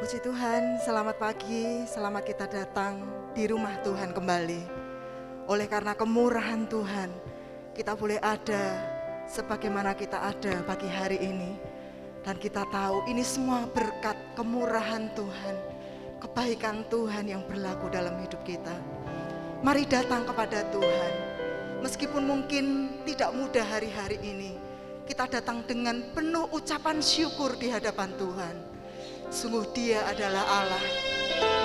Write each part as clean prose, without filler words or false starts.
Puji Tuhan, selamat pagi, selamat kita datang di rumah Tuhan kembali. Oleh karena kemurahan Tuhan, kita boleh ada sebagaimana kita ada pagi hari ini. Dan kita tahu ini semua berkat kemurahan Tuhan, kebaikan Tuhan yang berlaku dalam hidup kita. Mari datang kepada Tuhan. Meskipun mungkin tidak mudah hari-hari ini, kita datang dengan penuh ucapan syukur di hadapan Tuhan. Sungguh Dia adalah Allah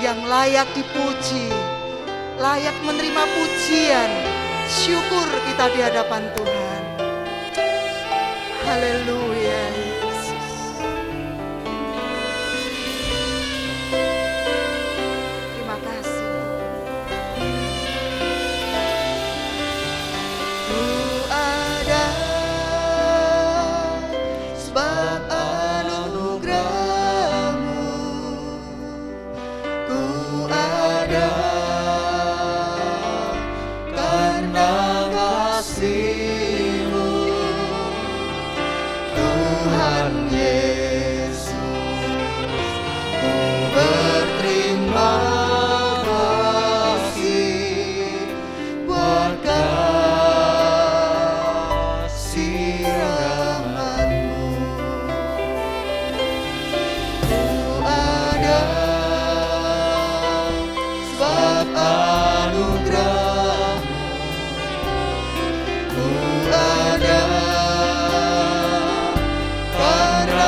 yang layak dipuji, layak menerima pujian, syukur kita di hadapan Tuhan. Haleluya Yesus. Terima kasih. Ku ada sebab Ku ada karena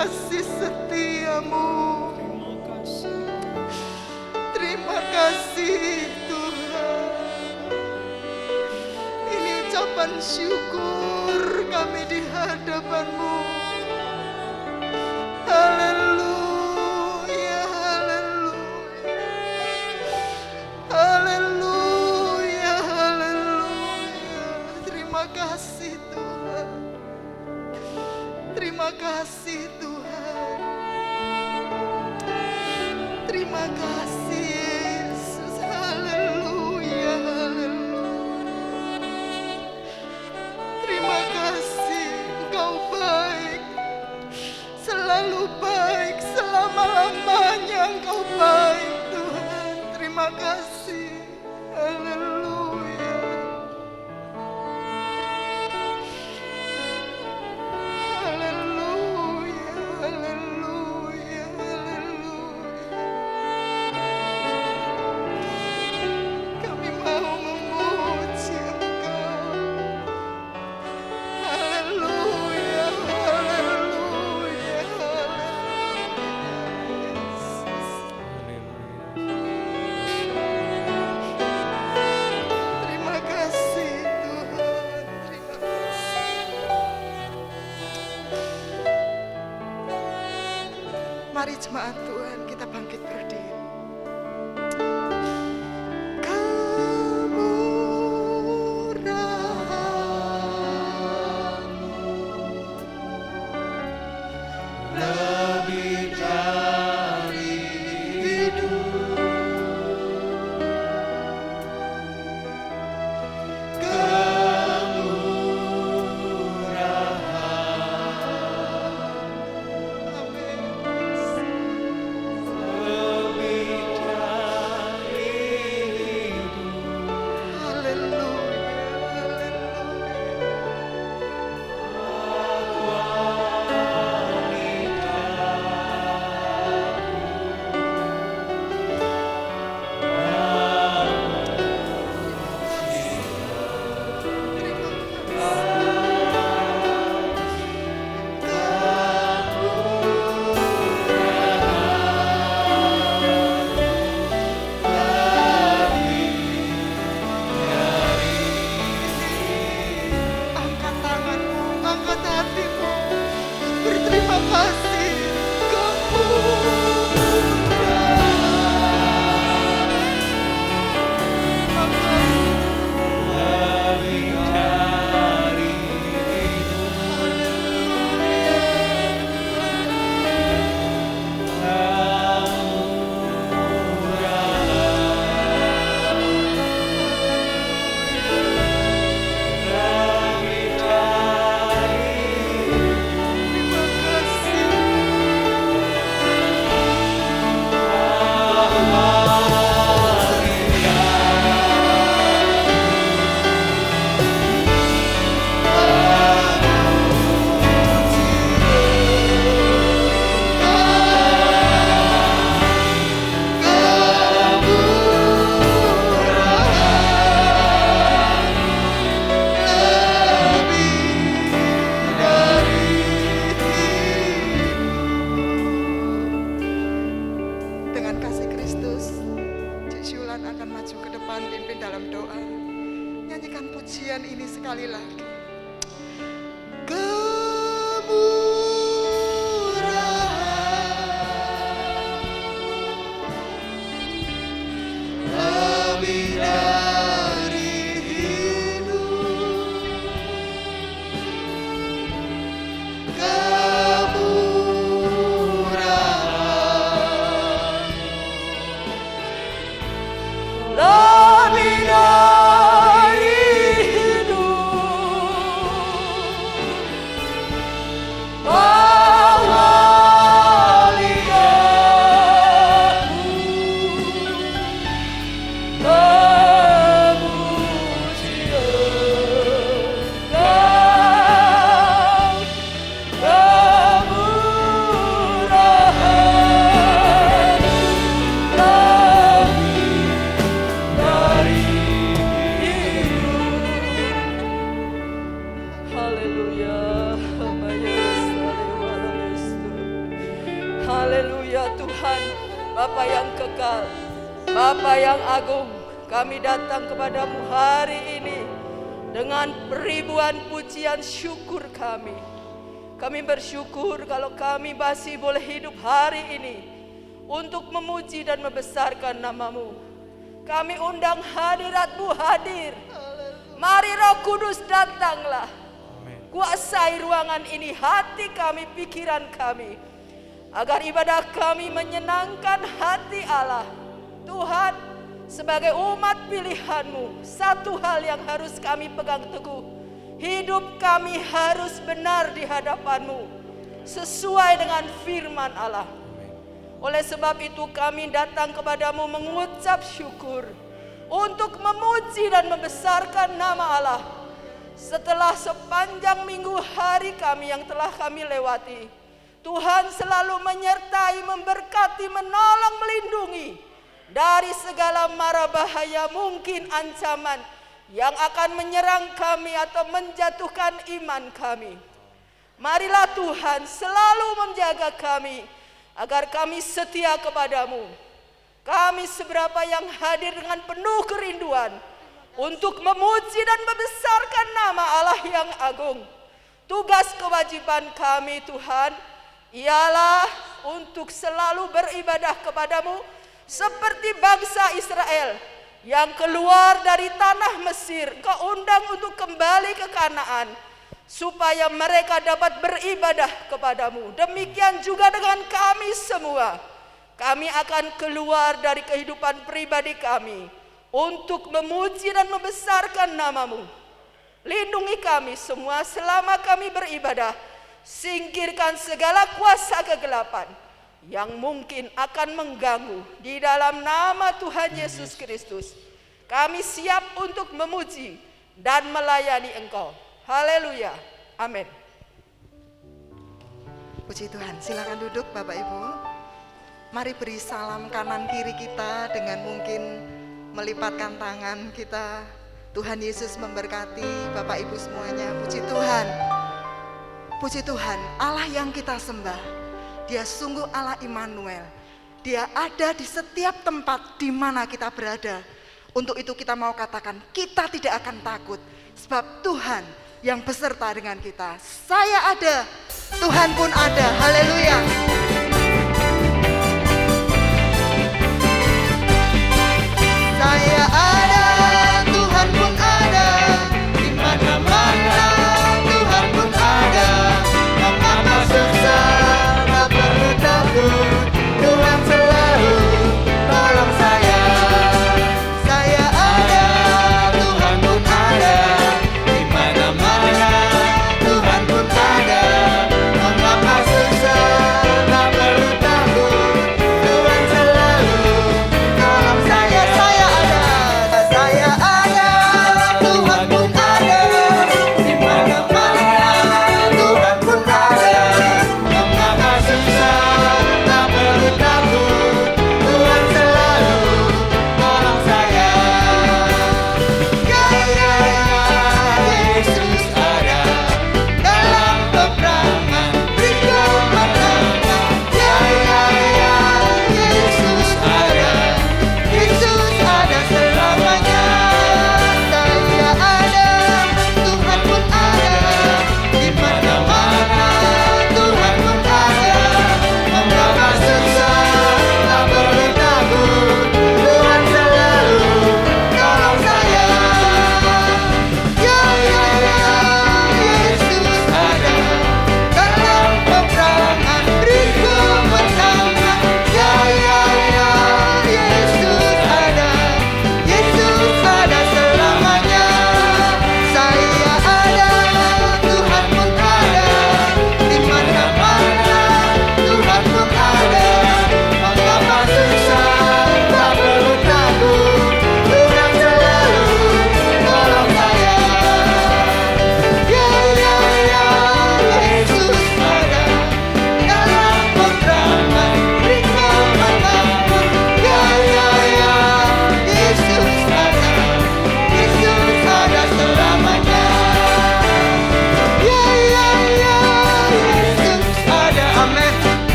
kasih setiamu. Terima kasih Tuhan. Ini ucapan syukur kami di hadapan-Mu. Haleluya, haleluya. Haleluya, haleluya. Terima kasih Tuhan. Terima kasih Tuhan. Terima kasih Yesus. Haleluya, haleluya. Terima kasih, Engkau baik, selalu baik, selama-lamanya Engkau baik Tuhan. Terima kasih. Haleluya. Haleluya, haleluya, haleluya. Kami mau memuji Engkau. Haleluya, haleluya, haleluya. Yesus. Terima kasih Tuhan, terima kasih. Mari jemaat Tuhan, kita bangkit berdiri. Lebih dari hidup, kemurahan. Amin. Lebih dari hidup. Haleluya, angkat tanganmu, angkat hatimu, berterima kasih. Dengan kasih Kristus, Cik Syulan akan maju ke depan, pimpin dalam doa. Nyanyikan pujian ini sekali lagi. Lebih dari hidup, kemurahan. Lebih dari hidup, Tuhan, Bapa yang kekal, Bapa yang agung, kami datang kepadamu hari ini dengan ribuan pujian syukur kami. Kami bersyukur kalau kami masih boleh hidup hari ini untuk memuji dan membesarkan namamu. Kami undang hadirat-Mu hadir. Mari Roh Kudus datanglah. Kuasai ruangan ini, hati kami, pikiran kami, agar ibadah kami menyenangkan hati Allah. Tuhan, sebagai umat pilihan-Mu, satu hal yang harus kami pegang teguh. Hidup kami harus benar di hadapan-Mu, sesuai dengan firman Allah. Oleh sebab itu kami datang kepadamu mengucap syukur, untuk memuji dan membesarkan nama Allah. Setelah sepanjang minggu hari kami yang telah kami lewati, Tuhan selalu menyertai, memberkati, menolong, melindungi dari segala mara bahaya, mungkin ancaman yang akan menyerang kami atau menjatuhkan iman kami. Marilah Tuhan selalu menjaga kami, agar kami setia kepadamu. Kami seberapa yang hadir dengan penuh kerinduan untuk memuji dan membesarkan nama Allah yang agung. Tugas kewajiban kami Tuhan ialah untuk selalu beribadah kepadamu seperti bangsa Israel yang keluar dari tanah Mesir. Kau undang untuk kembali ke Kanaan, supaya mereka dapat beribadah kepadamu. Demikian juga dengan kami semua. Kami akan keluar dari kehidupan pribadi kami untuk memuji dan membesarkan namamu. Lindungi kami semua selama kami beribadah. Singkirkan segala kuasa kegelapan yang mungkin akan mengganggu. Di dalam nama Tuhan Yesus Kristus, kami siap untuk memuji dan melayani Engkau. Haleluya. Amin. Puji Tuhan, silakan duduk Bapak Ibu. Mari beri salam kanan kiri kita dengan mungkin melipatkan tangan kita. Tuhan Yesus memberkati Bapak Ibu semuanya. Puji Tuhan. Puji Tuhan, Allah yang kita sembah, Dia sungguh Allah Immanuel. Dia ada di setiap tempat di mana kita berada. Untuk itu kita mau katakan, kita tidak akan takut, sebab Tuhan yang beserta dengan kita. Saya ada, Tuhan pun ada. Haleluya. Saya ada, Tuhan pun ada. Di mana-mana Tuhan pun ada. Mengapa susah, tak perlu takut. Tuhan selalu tolong saya. Saya ada, Tuhan pun ada. Di mana-mana Tuhan pun ada. Mengapa susah, tak perlu takut. Tuhan selalu tolong saya. Saya ada,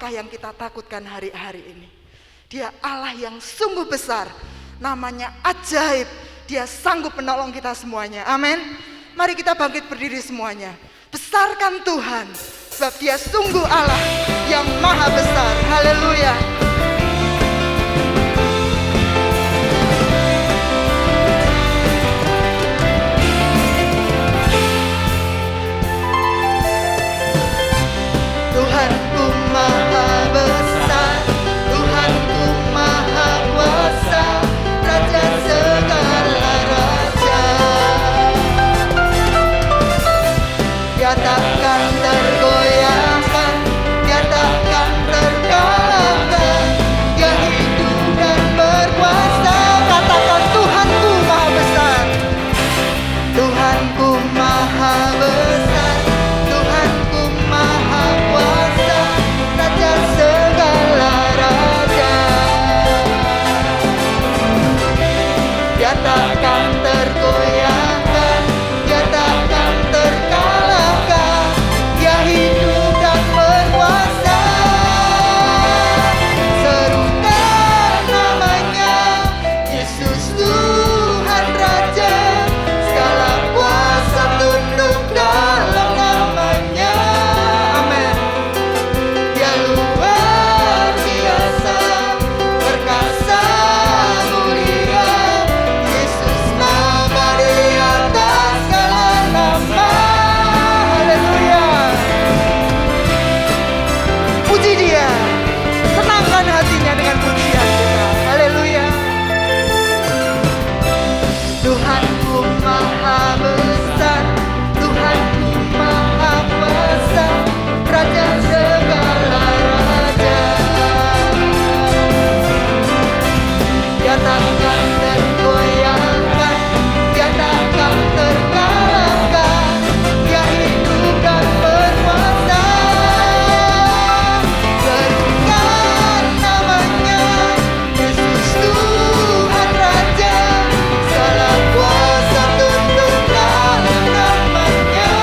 apakah yang kita takutkan hari-hari ini? Dia Allah yang sungguh besar, namanya ajaib. Dia sanggup menolong kita semuanya. Amin. Mari kita bangkit berdiri semuanya. Besarkan Tuhan, sebab Dia sungguh Allah yang maha besar. Haleluya. Tuhanku maha besar, Tuhanku maha kuasa, Raja segala raja. Dia takkan tergoyahkan, Dia takkan terkalahkan. Dia hidup dan berkuasa. Katakan Tuhanku maha besar, Tuhanku maha besar, Tuhanku maha kuasa, Raja segala raja. Dia takkan tergoyahkan, Dia takkan terkalahkan. Dia hidup dan berkuasa. Serukan namanya, Yesus Tuhan Raja. Segala kuasa tunduk dalam namanya. Amin. Dia luar biasa, perkasa mulia. Yesus nama di atas segala nama. Haleluya. Puji Dia, senangkan hatinya dengan pujian kita. Haleluya. Tuhanku maha besar, Tuhanku maha kuasa, Raja segala raja. Dia takkan tergoyahkan, Dia takkan terkalahkan. Dia hidup dan berkuasa. Serukan namanya, Yesus Tuhan Raja. Segala kuasa tunduk dalam namanya.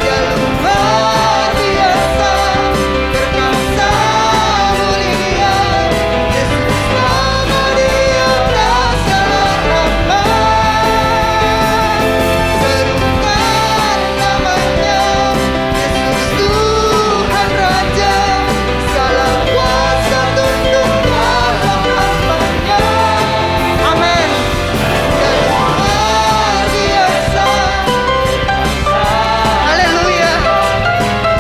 Dia luar biasa, perkasa mulia. Yesus nama di atas segala nama. Serukan namanya, Yesus Tuhan Raja. Segala kuasa tunduk dalam namanya. Amin. Dia luar biasa. Haleluya.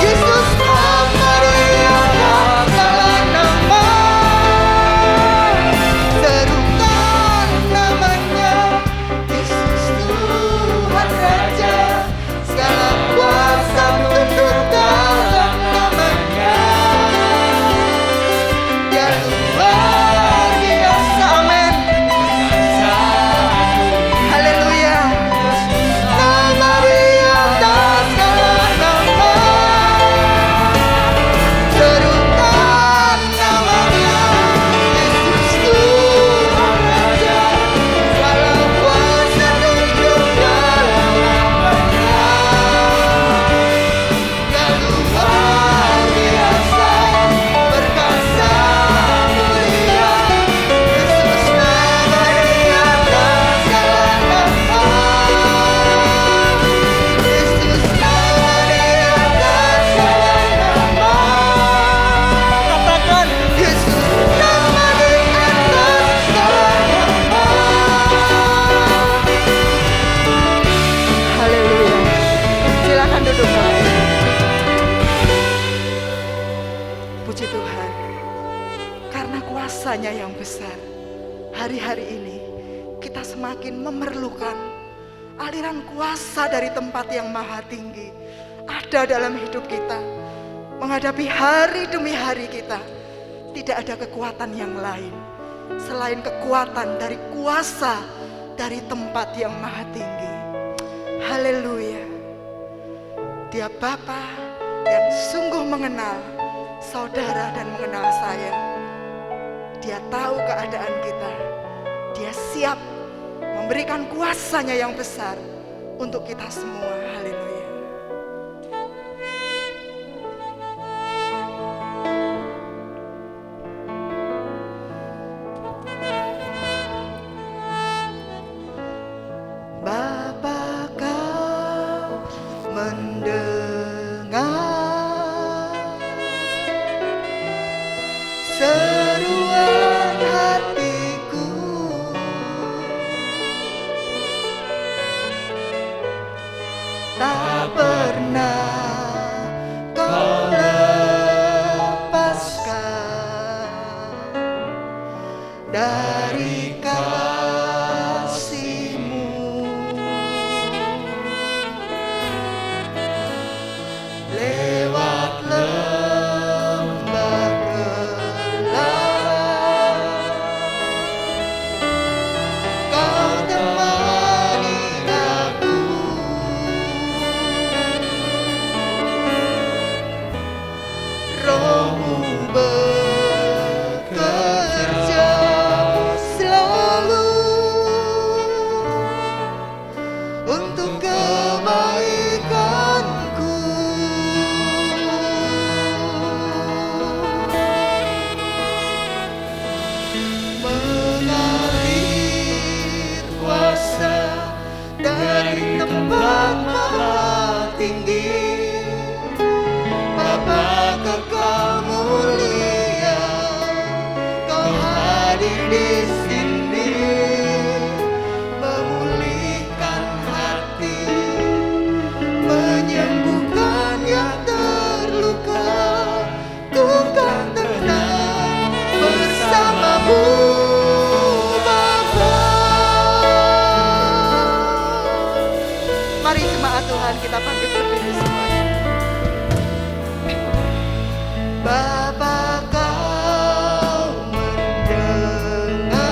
Yesus nama di atas segala nama. Serukan namanya, Yesus Tuhan Raja. Segala kuasa tunduk dalam namanya. Dia luar biasa. Amin. Haleluya. Nama di atas segala nama. Serukan namanya, Yesus Tuhan Raja. Segala kuasa tunduk dalam namanya. Dia luar biasa, perkasa mulia. Yesus nama di atas segala nama. Yesus nama di atas segala nama. Katakan Yesus nama di atas segala nama. Haleluya. Silakan duduk lagi. Puji Tuhan, karena kuasa-Nya yang besar, hari-hari ini kita semakin memerlukan aliran kuasa dari tempat yang maha tinggi ada dalam hidup kita. Menghadapi hari demi hari kita, tidak ada kekuatan yang lain selain kekuatan dari kuasa dari tempat yang maha tinggi. Haleluya. Dia Bapa yang sungguh mengenal saudara dan mengenal saya. Dia tahu keadaan kita. Dia siap memberikan kuasa-Nya yang besar untuk kita semua. Haleluya. seruan hatiku. Tak pernah kau lepaskan dari kasih-Mu. Lewat lembah gelap, Kau temani aku. Roh-Mu bekerja selalu untuk kebaikanku. Mengalir kuasa dari tempat maha tinggi, Bapa kekal mulia, Kau hadir di sini, memulihkan hati, menyembuhkan yang terluka. Ku kan tenang bersama-Mu, Bapa. Mari jemaat Tuhan, kita bangkit berdiri semuanya. Bapa, Kau mendengar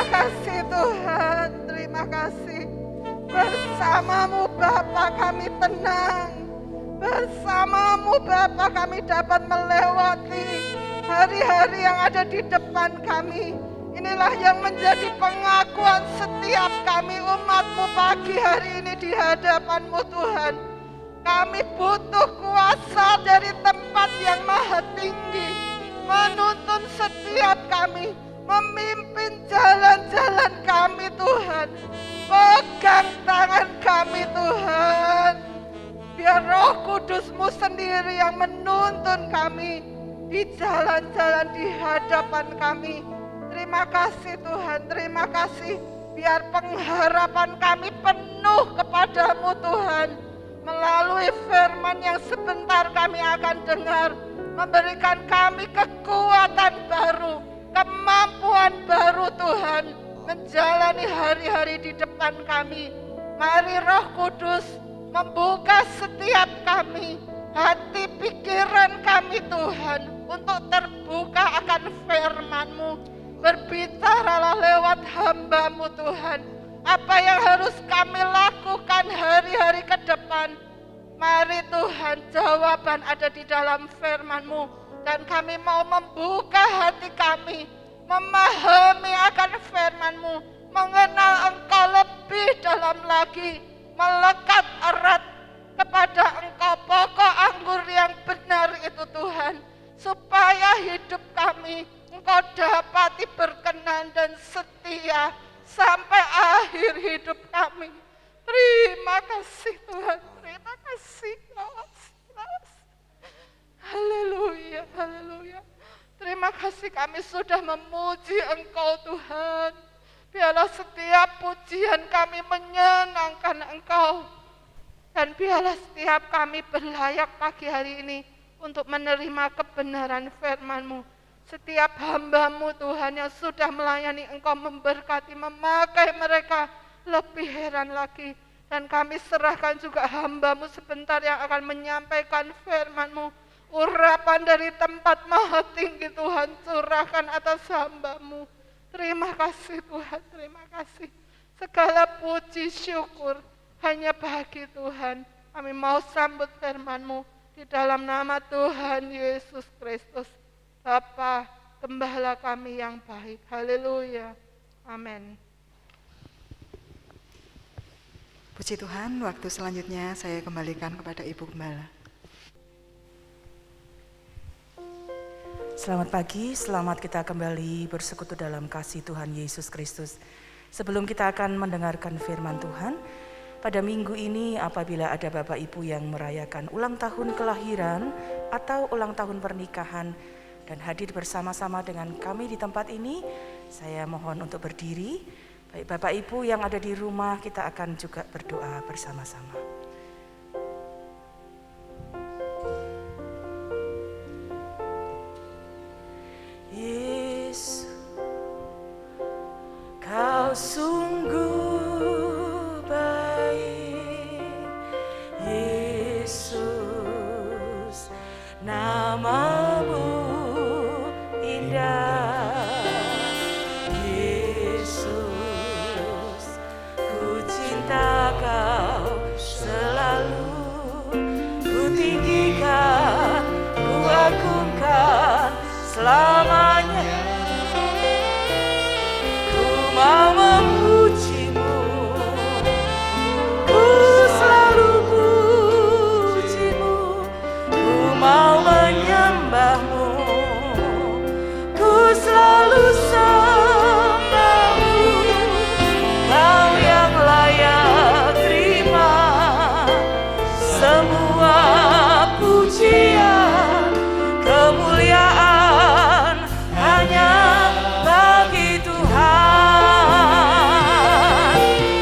kasih Tuhan, terima kasih. Bersamamu Bapa kami tenang. Bersamamu Bapa kami dapat melewati hari-hari yang ada di depan kami. Inilah yang menjadi pengakuan setiap kami umat-Mu pagi hari ini di hadapan-Mu Tuhan. Kami butuh kuasa dari tempat yang maha tinggi, menuntun setiap kami, memimpin jalan-jalan kami Tuhan. Pegang tangan kami Tuhan. Biar Roh Kudus-Mu sendiri yang menuntun kami di jalan-jalan di hadapan kami. Terima kasih Tuhan, terima kasih. Biar pengharapan kami penuh kepadamu Tuhan. Melalui firman yang sebentar kami akan dengar. Memberikan kami kekuatan baru, kemampuan baru Tuhan. Menjalani hari-hari di depan kami. Mari Roh Kudus membuka setiap kami, hati pikiran kami Tuhan, untuk terbuka akan firman-Mu. Berbicaralah lewat hamba-Mu Tuhan. Apa yang harus kami lakukan hari-hari ke depan. Mari Tuhan, jawaban ada di dalam firman-Mu. Dan kami mau membuka hati kami, memahami akan firman-Mu, mengenal Engkau lebih dalam lagi, melekat erat kepada Engkau, pokok anggur yang benar itu Tuhan, supaya hidup kami Engkau dapati berkenan dan setia sampai akhir hidup kami. Terima kasih Tuhan, terima kasih. Haleluya, haleluya. Terima kasih kami sudah memuji Engkau Tuhan. Biarlah setiap pujian kami menyenangkan Engkau. Dan biarlah setiap kami berlayak pagi hari ini untuk menerima kebenaran firman-Mu. Setiap hamba-Mu Tuhan yang sudah melayani Engkau memberkati, memakai mereka lebih heran lagi. Dan kami serahkan juga hamba-Mu sebentar yang akan menyampaikan firman-Mu. Urapan dari tempat maha tinggi Tuhan, curahkan atas hamba-Mu. Terima kasih Tuhan, terima kasih. Segala puji syukur hanya bagi Tuhan. Kami mau sambut firman-Mu di dalam nama Tuhan Yesus Kristus. Bapa, Gembala kami yang baik. Haleluya. Amin. Puji Tuhan, waktu selanjutnya saya kembalikan kepada Ibu Gembala. Selamat pagi, selamat kita kembali bersekutu dalam kasih Tuhan Yesus Kristus. Sebelum kita akan mendengarkan firman Tuhan, pada minggu ini apabila ada Bapak Ibu yang merayakan ulang tahun kelahiran atau ulang tahun pernikahan dan hadir bersama-sama dengan kami di tempat ini, saya mohon untuk berdiri. Baik Bapak Ibu yang ada di rumah, kita akan juga berdoa bersama-sama. Yesus, Kau sungguh baik. Yesus, nama-Mu indah. Yesus, ku cinta Kau selalu. Ku tinggikan, ku agungkan selamanya. Ku mau memuji-Mu, ku selalu puji-Mu. Ku mau menyembah-Mu, ku selalu sembah-Mu. Kau yang layak terima semua pujian, kemuliaan hanya bagi Tuhan.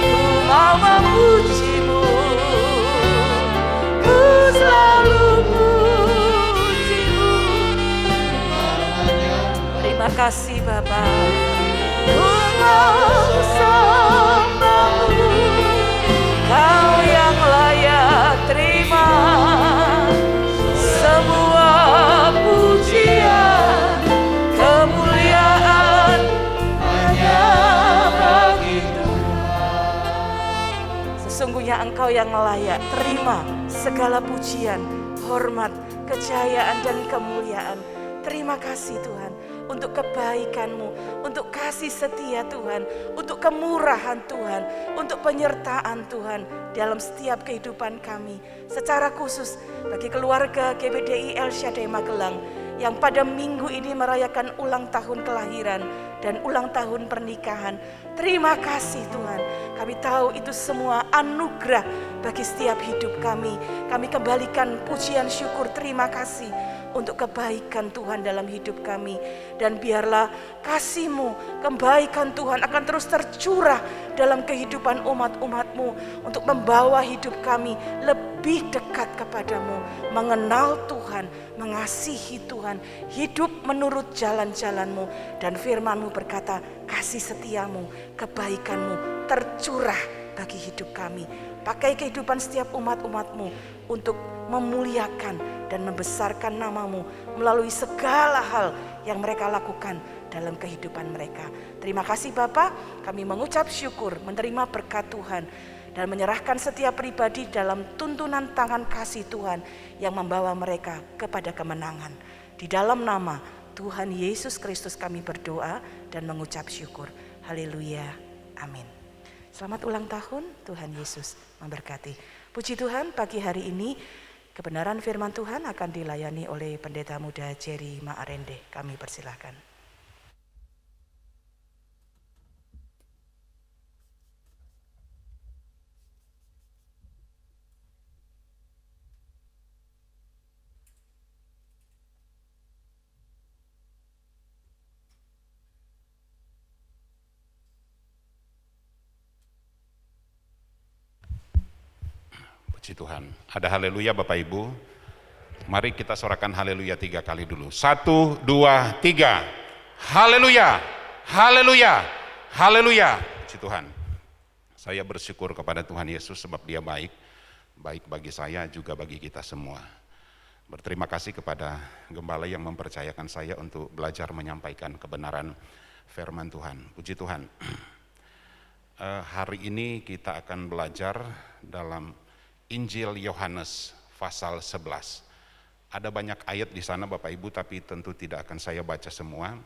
Ku mau memuji-Mu, ku selalu puji-Mu. Terima kasih Bapa. Ku mau sembah-Mu, Kau yang layak terima semua pujian, kemuliaan hanya hanya Engkau yang layak. Terima segala pujian, hormat, kejayaan, dan kemuliaan. Terima kasih Tuhan untuk kebaikan-Mu, untuk kasih setia Tuhan, untuk kemurahan Tuhan, untuk penyertaan Tuhan dalam setiap kehidupan kami. Secara khusus bagi keluarga GBDI El Shaddai Magelang yang pada minggu ini merayakan ulang tahun kelahiran dan ulang tahun pernikahan. Terima kasih Tuhan, kami tahu itu semua anugerah bagi setiap hidup kami. Kami kembalikan pujian syukur terima kasih untuk kebaikan Tuhan dalam hidup kami. Dan biarlah kasih-Mu, kebaikan Tuhan akan terus tercurah dalam kehidupan umat-umat-Mu untuk membawa hidup kami lebih dekat kepadamu, mengenal Tuhan, mengasihi Tuhan, hidup menurut jalan-jalan-Mu. Dan firman-Mu berkata, kasih setiamu, kebaikan-Mu tercurah bagi hidup kami. Pakai kehidupan setiap umat-umat-Mu untuk memuliakan dan membesarkan nama-Mu melalui segala hal yang mereka lakukan dalam kehidupan mereka. Terima kasih Bapa, kami mengucap syukur, menerima berkat Tuhan, dan menyerahkan setiap pribadi dalam tuntunan tangan kasih Tuhan yang membawa mereka kepada kemenangan. Di dalam nama Tuhan Yesus Kristus kami berdoa dan mengucap syukur. Haleluya, amin. Selamat ulang tahun, Tuhan Yesus memberkati. Puji Tuhan, pagi hari ini kebenaran firman Tuhan akan dilayani oleh Pendeta Muda Jerry Maarende. Kami persilahkan. Puji Tuhan. Ada haleluya Bapak Ibu. Mari kita sorakan haleluya 3 kali dulu. 1, 2, 3. Haleluya, haleluya, haleluya. Puji Tuhan. Saya bersyukur kepada Tuhan Yesus sebab Dia baik. Baik bagi saya juga bagi kita semua. Berterima kasih kepada gembala yang mempercayakan saya untuk belajar menyampaikan kebenaran firman Tuhan. Puji Tuhan. Hari ini kita akan belajar dalam Injil Yohanes pasal 11. Ada banyak ayat di sana Bapak Ibu, tapi tentu tidak akan saya baca semua.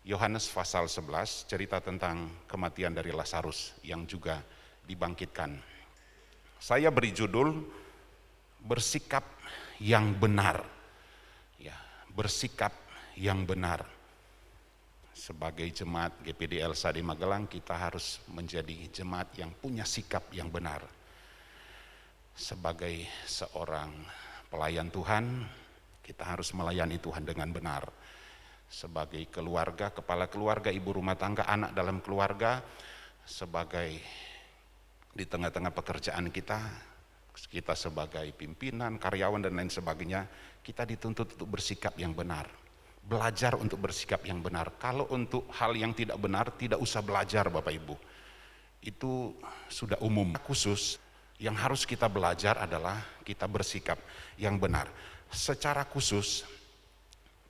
Yohanes pasal 11 cerita tentang kematian dari Lazarus yang juga dibangkitkan. Saya beri judul bersikap yang benar. Ya, bersikap yang benar. Sebagai jemaat GPD El Shaddai Magelang, kita harus menjadi jemaat yang punya sikap yang benar. Sebagai seorang pelayan Tuhan, kita harus melayani Tuhan dengan benar. Sebagai keluarga, kepala keluarga, ibu rumah tangga, anak dalam keluarga, sebagai di tengah-tengah pekerjaan kita sebagai pimpinan, karyawan dan lain sebagainya, kita dituntut untuk bersikap yang benar. Belajar untuk bersikap yang benar. Kalau untuk hal yang tidak benar, tidak usah belajar Bapak Ibu. Itu sudah umum. Khusus yang harus kita belajar adalah kita bersikap yang benar. Secara khusus,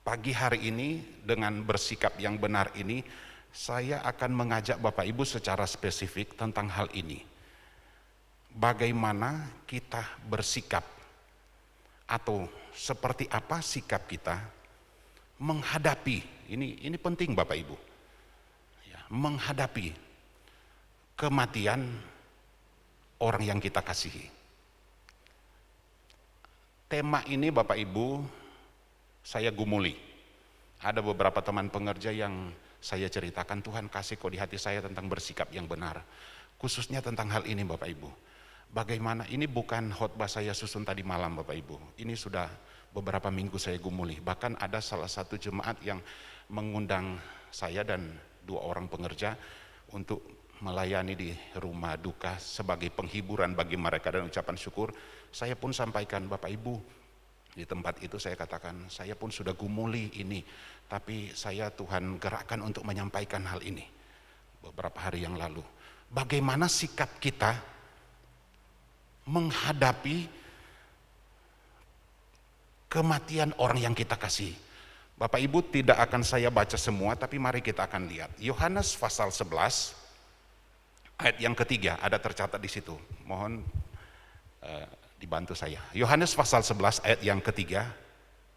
pagi hari ini dengan bersikap yang benar ini, saya akan mengajak Bapak Ibu secara spesifik tentang hal ini. Bagaimana kita bersikap atau seperti apa sikap kita menghadapi, ini penting Bapak Ibu, ya, menghadapi kematian orang yang kita kasihi. Tema ini Bapak Ibu saya gumuli. Ada beberapa teman pengerja yang saya ceritakan, Tuhan kasih kok di hati saya tentang bersikap yang benar. Khususnya tentang hal ini Bapak Ibu. Bagaimana, ini bukan khotbah saya susun tadi malam Bapak Ibu. Ini sudah beberapa minggu saya gumuli. Bahkan ada salah satu jemaat yang mengundang saya dan 2 orang pengerja untuk melayani di rumah duka sebagai penghiburan bagi mereka dan ucapan syukur. Saya pun sampaikan Bapak Ibu, di tempat itu saya katakan, saya pun sudah gumuli ini, tapi saya Tuhan gerakkan untuk menyampaikan hal ini beberapa hari yang lalu. Bagaimana sikap kita menghadapi kematian orang yang kita kasih. Bapak Ibu, tidak akan saya baca semua, tapi mari kita akan lihat. Yohanes pasal 11 ayat yang ketiga ada tercatat di situ. Mohon dibantu saya. Yohanes pasal 11 ayat yang ketiga.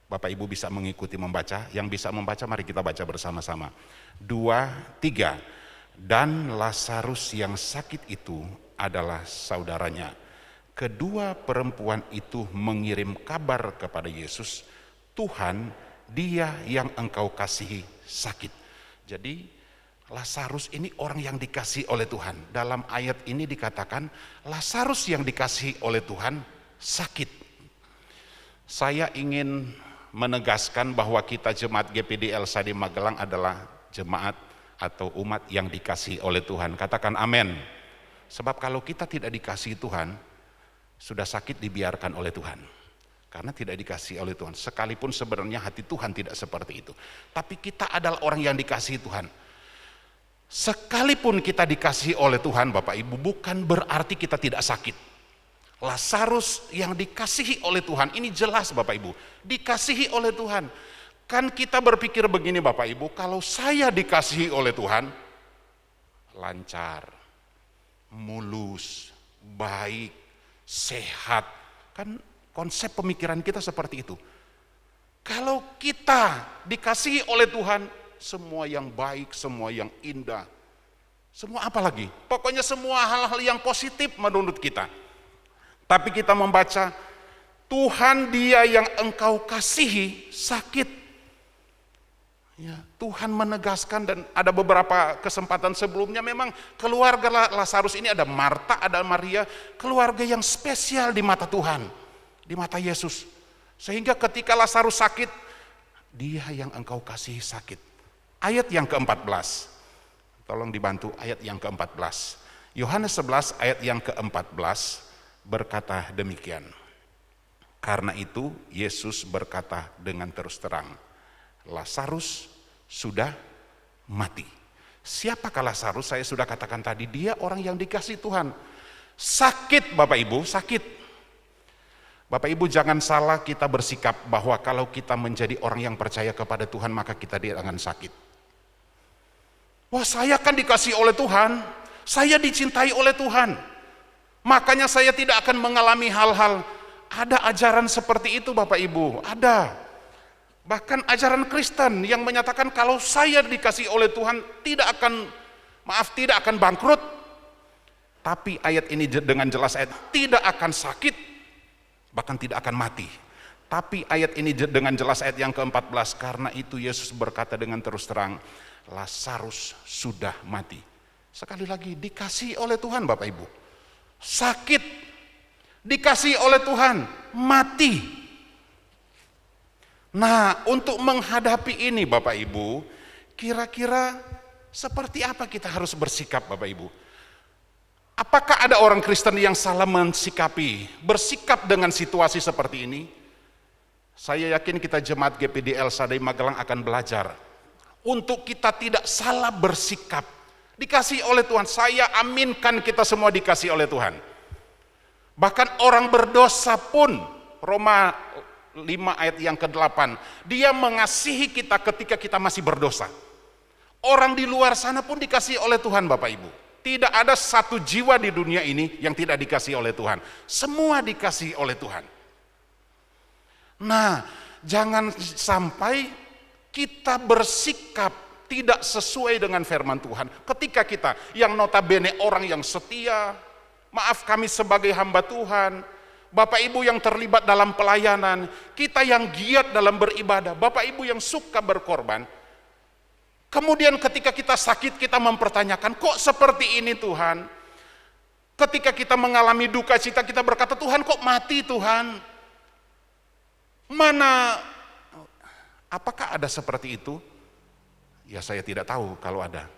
Bapak Ibu bisa mengikuti membaca. Yang bisa membaca mari kita baca bersama-sama. 2, 3. Dan Lazarus yang sakit itu adalah saudaranya. Kedua perempuan itu mengirim kabar kepada Yesus, Tuhan, dia yang engkau kasihi sakit. Jadi Lazarus ini orang yang dikasihi oleh Tuhan. Dalam ayat ini dikatakan Lazarus yang dikasihi oleh Tuhan sakit. Saya ingin menegaskan bahwa kita jemaat GPD El Shaddai Magelang adalah jemaat atau umat yang dikasihi oleh Tuhan. Katakan amin. Sebab kalau kita tidak dikasihi Tuhan, sudah sakit dibiarkan oleh Tuhan. Karena tidak dikasihi oleh Tuhan. Sekalipun sebenarnya hati Tuhan tidak seperti itu. Tapi kita adalah orang yang dikasihi Tuhan. Sekalipun kita dikasihi oleh Tuhan Bapak Ibu, bukan berarti kita tidak sakit. Lazarus yang dikasihi oleh Tuhan, ini jelas Bapak Ibu, dikasihi oleh Tuhan. Kan kita berpikir begini Bapak Ibu, kalau saya dikasihi oleh Tuhan, lancar, mulus, baik, sehat. Kan konsep pemikiran kita seperti itu. Kalau kita dikasihi oleh Tuhan, semua yang baik, semua yang indah, semua apa lagi? Pokoknya semua hal-hal yang positif menurut kita. Tapi kita membaca, Tuhan dia yang engkau kasihi sakit. Ya, Tuhan menegaskan, dan ada beberapa kesempatan sebelumnya memang keluarga Lazarus ini ada Marta, ada Maria, keluarga yang spesial di mata Tuhan, di mata Yesus. Sehingga ketika Lazarus sakit, dia yang engkau kasihi sakit. Ayat yang ke-14, tolong dibantu ayat yang ke-14. Yohanes 11 ayat yang ke-14 berkata demikian. Karena itu Yesus berkata dengan terus terang, Lazarus sudah mati. Siapakah Lazarus? Saya sudah katakan tadi, dia orang yang dikasihi Tuhan. Sakit Bapak Ibu, sakit. Bapak Ibu jangan salah kita bersikap bahwa kalau kita menjadi orang yang percaya kepada Tuhan maka kita tidak akan sakit. Wah, saya kan dikasihi oleh Tuhan, saya dicintai oleh Tuhan, makanya saya tidak akan mengalami hal-hal. Ada ajaran seperti itu Bapak Ibu, ada. Bahkan ajaran Kristen yang menyatakan kalau saya dikasihi oleh Tuhan tidak akan bangkrut. Tapi ayat ini dengan jelas tidak akan sakit, bahkan tidak akan mati. Tapi ayat ini dengan jelas ayat yang ke-14, karena itu Yesus berkata dengan terus terang, Lazarus sudah mati. Sekali lagi, dikasihi oleh Tuhan Bapak Ibu. Sakit, dikasihi oleh Tuhan, mati. Nah, untuk menghadapi ini Bapak Ibu, kira-kira seperti apa kita harus bersikap Bapak Ibu? Apakah ada orang Kristen yang salah bersikap dengan situasi seperti ini? Saya yakin kita jemaat GPD El Shaddai Magelang akan belajar untuk kita tidak salah bersikap. Dikasihi oleh Tuhan, saya aminkan kita semua dikasihi oleh Tuhan. Bahkan orang berdosa pun, Roma 5 ayat yang ke-8, dia mengasihi kita ketika kita masih berdosa. Orang di luar sana pun dikasihi oleh Tuhan Bapak Ibu. Tidak ada satu jiwa di dunia ini yang tidak dikasihi oleh Tuhan. Semua dikasihi oleh Tuhan. Nah, jangan sampai kita bersikap tidak sesuai dengan firman Tuhan. Ketika kita yang notabene orang yang setia, maaf kami sebagai hamba Tuhan, Bapak Ibu yang terlibat dalam pelayanan, kita yang giat dalam beribadah, Bapak Ibu yang suka berkorban. Kemudian ketika kita sakit kita mempertanyakan, kok seperti ini Tuhan? Ketika kita mengalami duka cita kita berkata, Tuhan kok mati Tuhan? Mana, apakah ada seperti itu? Ya saya tidak tahu kalau ada.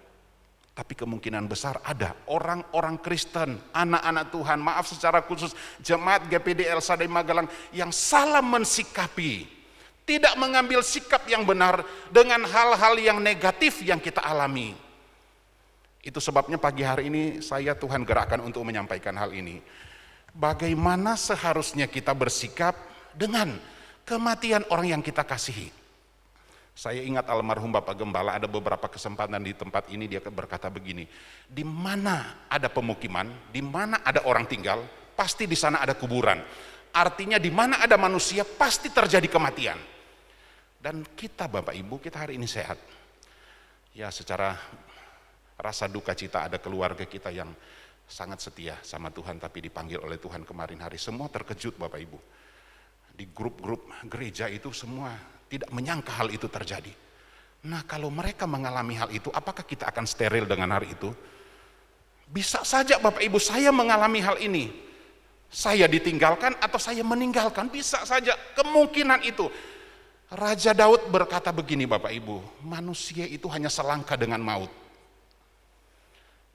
Tapi kemungkinan besar ada orang-orang Kristen, anak-anak Tuhan, maaf secara khusus jemaat GPD El Shaddai Magelang yang salah mensikapi, tidak mengambil sikap yang benar dengan hal-hal yang negatif yang kita alami. Itu sebabnya pagi hari ini Tuhan gerakkan untuk menyampaikan hal ini. Bagaimana seharusnya kita bersikap dengan kematian orang yang kita kasihi. Saya ingat almarhum Bapak Gembala ada beberapa kesempatan di tempat ini dia berkata begini, di mana ada pemukiman, di mana ada orang tinggal, pasti di sana ada kuburan. Artinya di mana ada manusia pasti terjadi kematian. Dan kita Bapak Ibu, kita hari ini sehat. Ya secara rasa duka cita ada keluarga kita yang sangat setia sama Tuhan tapi dipanggil oleh Tuhan kemarin hari. Semua terkejut Bapak Ibu. Di grup-grup gereja itu semua tidak menyangka hal itu terjadi. Nah kalau mereka mengalami hal itu, apakah kita akan steril dengan hari itu? Bisa saja Bapak Ibu saya mengalami hal ini. Saya ditinggalkan atau saya meninggalkan, bisa saja kemungkinan itu. Raja Daud berkata begini Bapak Ibu, manusia itu hanya selangkah dengan maut.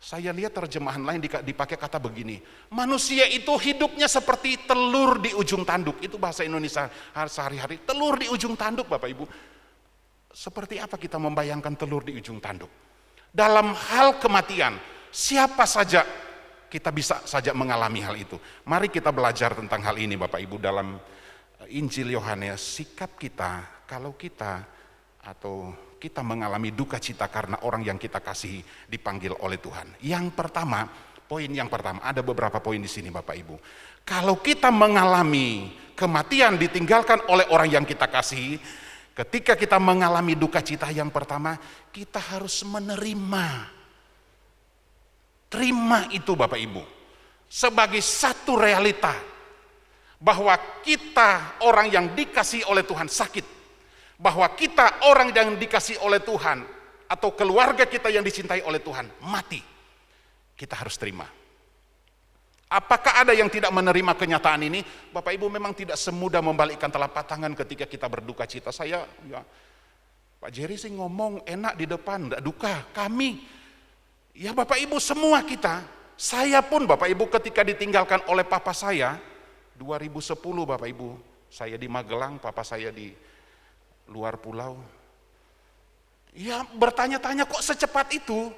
Saya lihat terjemahan lain dipakai kata begini, manusia itu hidupnya seperti telur di ujung tanduk. Itu bahasa Indonesia sehari-hari, telur di ujung tanduk Bapak Ibu. Seperti apa kita membayangkan telur di ujung tanduk? Dalam hal kematian, siapa saja kita bisa saja mengalami hal itu. Mari kita belajar tentang hal ini Bapak Ibu dalam Injil Yohanes. Sikap kita kalau kita atau kita mengalami duka cita karena orang yang kita kasihi dipanggil oleh Tuhan. Yang pertama, poin yang pertama, ada beberapa poin di sini Bapak Ibu. Kalau kita mengalami kematian ditinggalkan oleh orang yang kita kasihi, ketika kita mengalami duka cita yang pertama, kita harus menerima. Terima itu Bapak Ibu sebagai satu realita bahwa kita orang yang dikasihi oleh Tuhan sakit, bahwa kita orang yang dikasihi oleh Tuhan atau keluarga kita yang dicintai oleh Tuhan mati. Kita harus terima. Apakah ada yang tidak menerima kenyataan ini? Bapak Ibu memang tidak semudah membalikkan telapak tangan ketika kita berduka cita. Saya ya Pak Jerry sih ngomong enak di depan, enggak duka. Kami ya Bapak Ibu semua kita, saya pun Bapak Ibu ketika ditinggalkan oleh papa saya 2010 Bapak Ibu, saya di Magelang, papa saya di luar pulau. Ya bertanya-tanya kok secepat itu?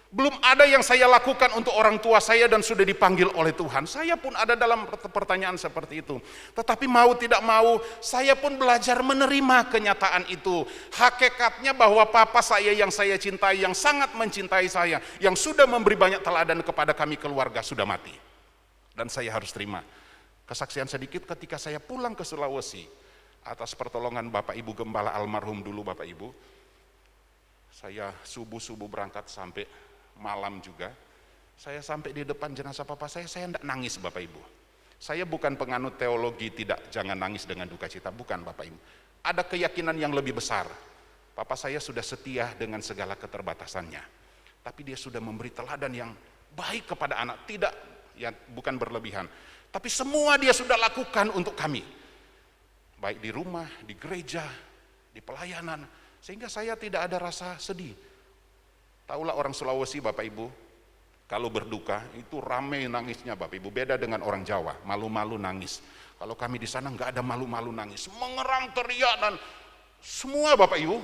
Belum ada yang saya lakukan untuk orang tua saya dan sudah dipanggil oleh Tuhan. Saya pun ada dalam pertanyaan seperti itu. Tetapi mau tidak mau, saya pun belajar menerima kenyataan itu. Hakikatnya bahwa papa saya yang saya cintai, yang sangat mencintai saya, yang sudah memberi banyak teladan kepada kami keluarga, sudah mati. Dan saya harus terima. Kesaksian sedikit ketika saya pulang ke Sulawesi, atas pertolongan Bapak Ibu Gembala almarhum dulu Bapak Ibu, saya subuh-subuh berangkat sampai malam juga, saya sampai di depan jenazah papa saya enggak nangis Bapak Ibu. Saya bukan penganut teologi jangan nangis dengan duka cita, bukan Bapak Ibu. Ada keyakinan yang lebih besar. Papa saya sudah setia dengan segala keterbatasannya. Tapi dia sudah memberi teladan yang baik kepada anak, bukan berlebihan. Tapi semua dia sudah lakukan untuk kami. Baik di rumah, di gereja, di pelayanan, sehingga saya tidak ada rasa sedih. Taulah orang Sulawesi Bapak Ibu, kalau berduka itu ramai nangisnya Bapak Ibu, beda dengan orang Jawa, malu-malu nangis. Kalau kami di sana nggak ada malu-malu nangis, mengerang teriak dan semua Bapak Ibu,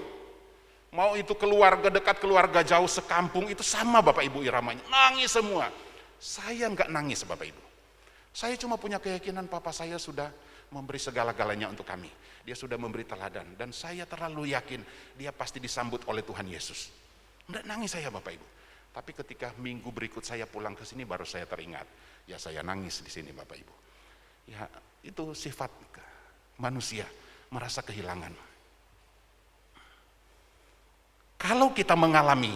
mau itu keluarga dekat, keluarga jauh, sekampung itu sama Bapak Ibu iramanya, nangis semua. Saya nggak nangis Bapak Ibu. Saya cuma punya keyakinan papa saya sudah memberi segala-galanya untuk kami. Dia sudah memberi teladan dan saya terlalu yakin dia pasti disambut oleh Tuhan Yesus. Enggak nangis saya Bapak Ibu. Tapi ketika minggu berikut saya pulang ke sini baru saya teringat. Ya saya nangis di sini Bapak Ibu. Ya itu sifat manusia, merasa kehilangan. Kalau kita mengalami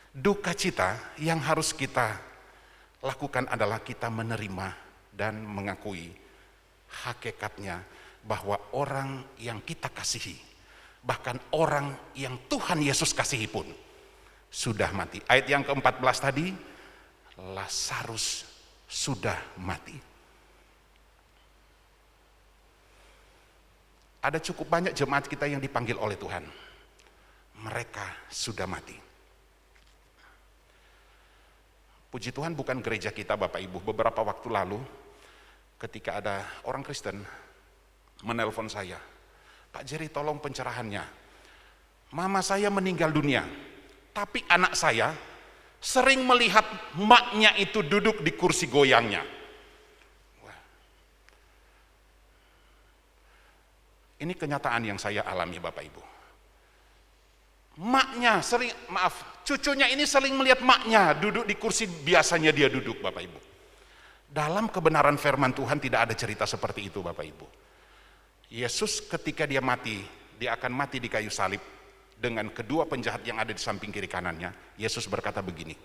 duka cita, yang harus kita lakukan adalah kita menerima dan mengakui hakikatnya bahwa orang yang kita kasihi, bahkan orang yang Tuhan Yesus kasihi pun sudah mati. Ayat yang ke-14 tadi, Lazarus sudah mati. Ada cukup banyak jemaat kita yang dipanggil oleh Tuhan. Mereka sudah mati. Puji Tuhan bukan gereja kita Bapak Ibu. Beberapa waktu lalu ketika ada orang Kristen menelpon saya, Pak Jerry tolong pencerahannya. Mama saya meninggal dunia, tapi anak saya sering melihat maknya itu duduk di kursi goyangnya. Wah. Ini kenyataan yang saya alami Bapak Ibu. Cucunya ini sering melihat maknya duduk di kursi biasanya dia duduk Bapak Ibu. Dalam kebenaran firman Tuhan tidak ada cerita seperti itu Bapak Ibu. Yesus ketika dia mati, dia akan mati di kayu salib dengan kedua penjahat yang ada di samping kiri kanannya. Yesus berkata begini,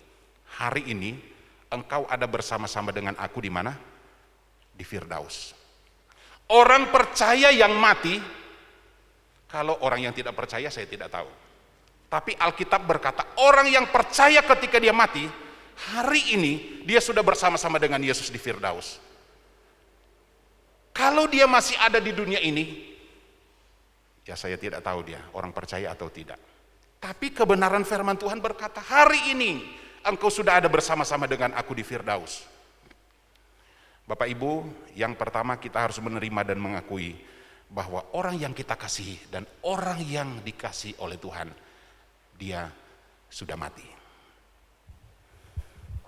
hari ini engkau ada bersama-sama dengan aku di mana? Di Firdaus. Orang percaya yang mati, kalau orang yang tidak percaya saya tidak tahu. Tapi Alkitab berkata orang yang percaya ketika dia mati, hari ini dia sudah bersama-sama dengan Yesus di Firdaus. Kalau dia masih ada di dunia ini, ya saya tidak tahu dia orang percaya atau tidak. Tapi kebenaran firman Tuhan berkata, hari ini engkau sudah ada bersama-sama dengan aku di Firdaus. Bapak Ibu, yang pertama kita harus menerima dan mengakui bahwa orang yang kita kasihi dan orang yang dikasihi oleh Tuhan, dia sudah mati.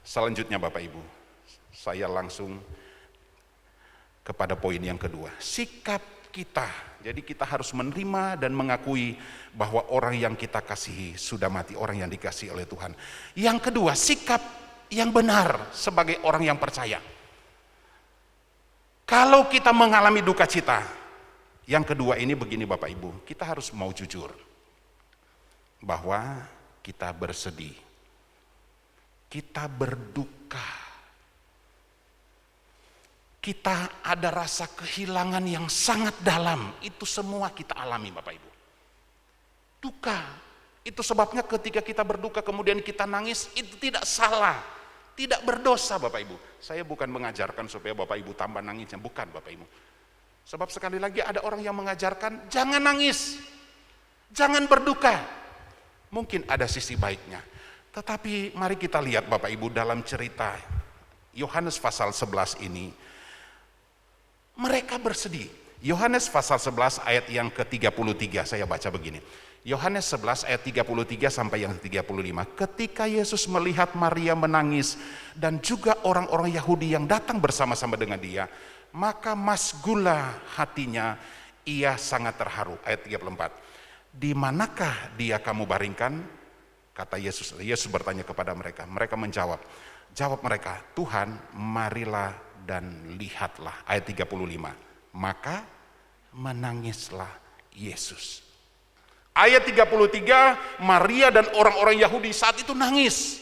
Selanjutnya Bapak Ibu, saya langsung kepada poin yang kedua, sikap kita. Jadi kita harus menerima dan mengakui bahwa orang yang kita kasihi sudah mati, orang yang dikasihi oleh Tuhan. Yang kedua, sikap yang benar sebagai orang yang percaya. Kalau kita mengalami duka cita, yang kedua ini begini Bapak Ibu, kita harus mau jujur bahwa kita bersedih, kita berduka, kita ada rasa kehilangan yang sangat dalam. Itu semua kita alami Bapak Ibu. Duka, itu sebabnya ketika kita berduka kemudian kita nangis, itu tidak salah, tidak berdosa Bapak Ibu. Saya bukan mengajarkan supaya Bapak Ibu tambah nangisnya, bukan Bapak Ibu. Sebab sekali lagi ada orang yang mengajarkan jangan nangis, jangan berduka. Mungkin ada sisi baiknya. Tetapi mari kita lihat Bapak Ibu dalam cerita Yohanes pasal 11 ini. Mereka bersedih. Yohanes pasal 11 ayat yang ke-33 saya baca begini. Yohanes 11 ayat 33 sampai yang 35. Ketika Yesus melihat Maria menangis dan juga orang-orang Yahudi yang datang bersama-sama dengan dia, maka masgulah hatinya, ia sangat terharu. Ayat 34. Di manakah dia kamu baringkan? Kata Yesus. Yesus bertanya kepada mereka. Mereka menjawab. Jawab mereka, Tuhan, marilah dan lihatlah. Ayat 35. Maka menangislah Yesus. Ayat 33, Maria dan orang-orang Yahudi saat itu nangis.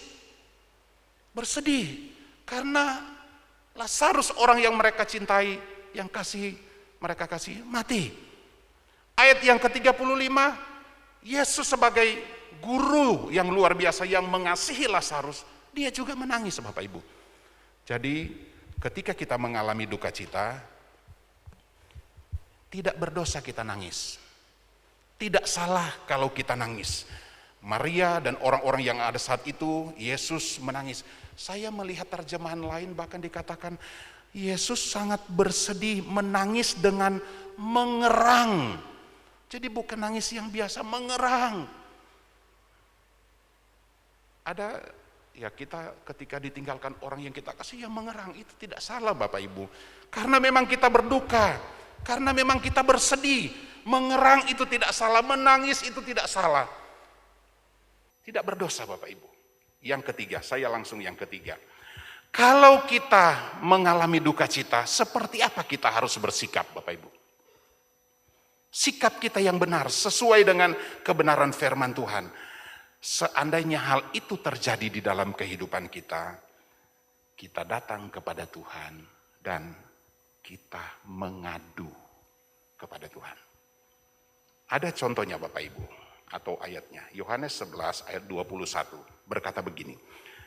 Bersedih. Karena Lazarus orang yang mereka cintai, yang mereka kasih, mati. Ayat yang ke-35, Yesus sebagai guru yang luar biasa yang mengasihi Lazarus, dia juga menangis Bapak Ibu. Jadi ketika kita mengalami duka cita, tidak berdosa kita nangis. Tidak salah kalau kita nangis. Maria dan orang-orang yang ada saat itu, Yesus menangis. Saya melihat terjemahan lain bahkan dikatakan Yesus sangat bersedih, menangis dengan mengerang. Jadi bukan nangis yang biasa, mengerang. Ada ya kita ketika ditinggalkan orang yang kita kasih ya mengerang, itu tidak salah Bapak Ibu. Karena memang kita berduka, karena memang kita bersedih. Mengerang itu tidak salah, menangis itu tidak salah. Tidak berdosa Bapak Ibu. Yang ketiga, saya langsung yang ketiga. Kalau kita mengalami duka cita, seperti apa kita harus bersikap Bapak Ibu? Sikap kita yang benar, sesuai dengan kebenaran firman Tuhan. Seandainya hal itu terjadi di dalam kehidupan kita, kita datang kepada Tuhan dan kita mengadu kepada Tuhan. Ada contohnya Bapak Ibu atau ayatnya. Yohanes 11 ayat 21 berkata begini.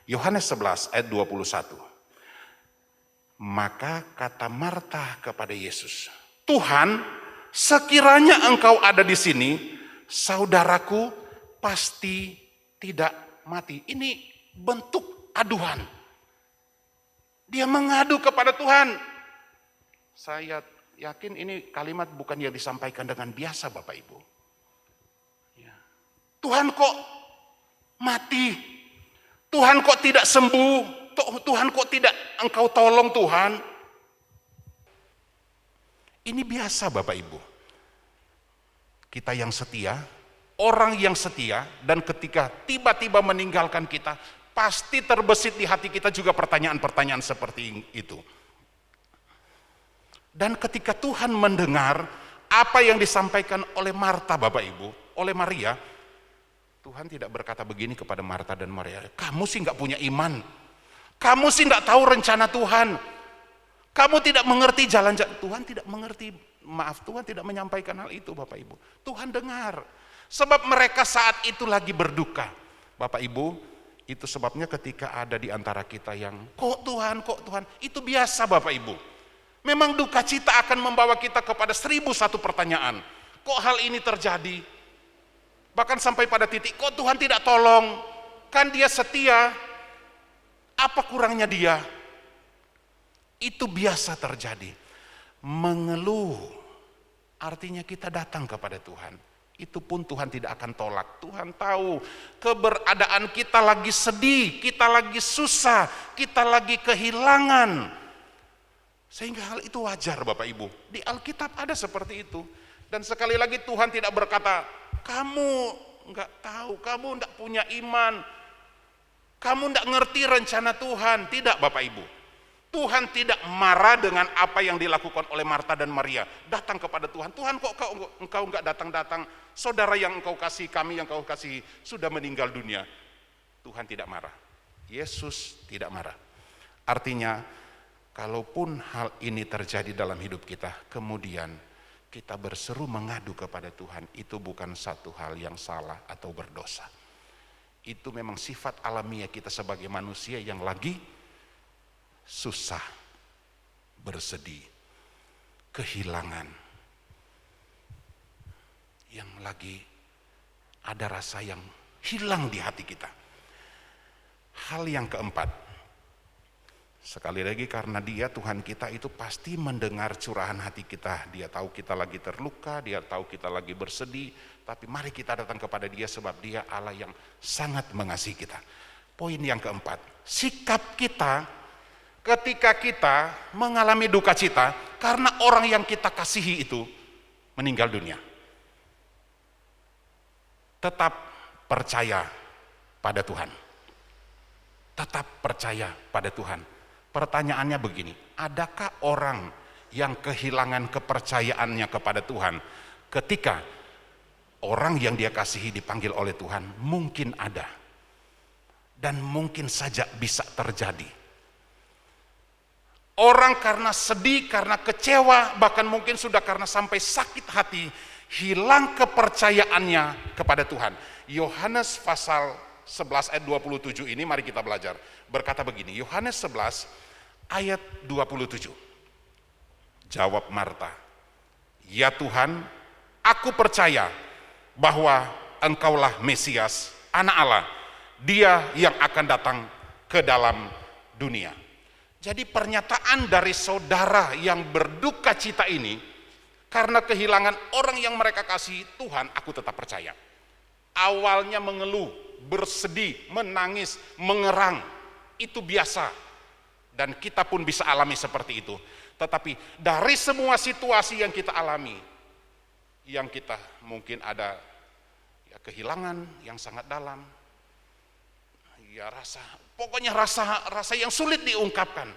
Yohanes 11 ayat 21. Maka kata Marta kepada Yesus, Tuhan, sekiranya engkau ada di sini, saudaraku pasti tidak mati. Ini bentuk aduan. Dia mengadu kepada Tuhan. Saya yakin ini kalimat bukan yang disampaikan dengan biasa Bapak Ibu. Ya. Tuhan kok mati? Tuhan kok tidak sembuh? Tuhan kok tidak engkau tolong Tuhan? Ini biasa Bapak Ibu. Kita yang setia, orang yang setia, dan ketika tiba-tiba meninggalkan kita, pasti terbesit di hati kita juga pertanyaan-pertanyaan seperti itu. Dan ketika Tuhan mendengar apa yang disampaikan oleh Marta, Bapak Ibu, oleh Maria, Tuhan tidak berkata begini kepada Marta dan Maria, kamu sih nggak punya iman, kamu sih nggak tahu rencana Tuhan, kamu tidak mengerti jalan-jalan. Tuhan tidak mengerti, maaf, Tuhan tidak menyampaikan hal itu, Bapak Ibu. Tuhan dengar, sebab mereka saat itu lagi berduka. Bapak Ibu, itu sebabnya ketika ada di antara kita yang kok Tuhan, itu biasa, Bapak Ibu. Memang duka cita akan membawa kita kepada 1001 pertanyaan. Kok hal ini terjadi? Bahkan sampai pada titik, kok Tuhan tidak tolong? Kan Dia setia. Apa kurangnya Dia? Itu biasa terjadi. Mengeluh artinya kita datang kepada Tuhan. Itu pun Tuhan tidak akan tolak. Tuhan tahu keberadaan kita lagi sedih, kita lagi susah, kita lagi kehilangan. Sehingga hal itu wajar, Bapak Ibu. Di Alkitab ada seperti itu. Dan sekali lagi Tuhan tidak berkata, kamu nggak tahu, kamu nggak punya iman, kamu nggak ngerti rencana Tuhan. Tidak, Bapak Ibu. Tuhan tidak marah dengan apa yang dilakukan oleh Marta dan Maria. Datang kepada Tuhan, Tuhan kok engkau nggak datang-datang, saudara yang engkau kasih, kami yang engkau kasih sudah meninggal dunia. Tuhan tidak marah, Yesus tidak marah. Artinya, kalaupun hal ini terjadi dalam hidup kita, kemudian kita berseru mengadu kepada Tuhan, itu bukan satu hal yang salah atau berdosa. Itu memang sifat alamiah kita sebagai manusia yang lagi susah, bersedih, kehilangan, yang lagi ada rasa yang hilang di hati kita. Hal yang keempat, sekali lagi karena Dia, Tuhan kita itu pasti mendengar curahan hati kita. Dia tahu kita lagi terluka, Dia tahu kita lagi bersedih, tapi mari kita datang kepada Dia sebab Dia Allah yang sangat mengasihi kita. Poin yang keempat, sikap kita ketika kita mengalami duka cita karena orang yang kita kasihi itu meninggal dunia. Tetap percaya pada Tuhan. Tetap percaya pada Tuhan. Pertanyaannya begini, adakah orang yang kehilangan kepercayaannya kepada Tuhan ketika orang yang dia kasihi dipanggil oleh Tuhan? Mungkin ada. Dan mungkin saja bisa terjadi. Orang karena sedih, karena kecewa, bahkan mungkin sudah karena sampai sakit hati, hilang kepercayaannya kepada Tuhan. Yohanes pasal 11 ayat 27 ini mari kita belajar. Berkata begini, Yohanes 11 ayat 27. Jawab Marta, ya Tuhan, aku percaya bahwa Engkaulah Mesias, Anak Allah, Dia yang akan datang ke dalam dunia. Jadi pernyataan dari saudara yang berduka cita ini, karena kehilangan orang yang mereka kasih, Tuhan, aku tetap percaya. Awalnya mengeluh, bersedih, menangis, mengerang, itu biasa. Dan kita pun bisa alami seperti itu. Tetapi dari semua situasi yang kita alami, yang kita mungkin ada ya, kehilangan yang sangat dalam, ya pokoknya rasa yang sulit diungkapkan.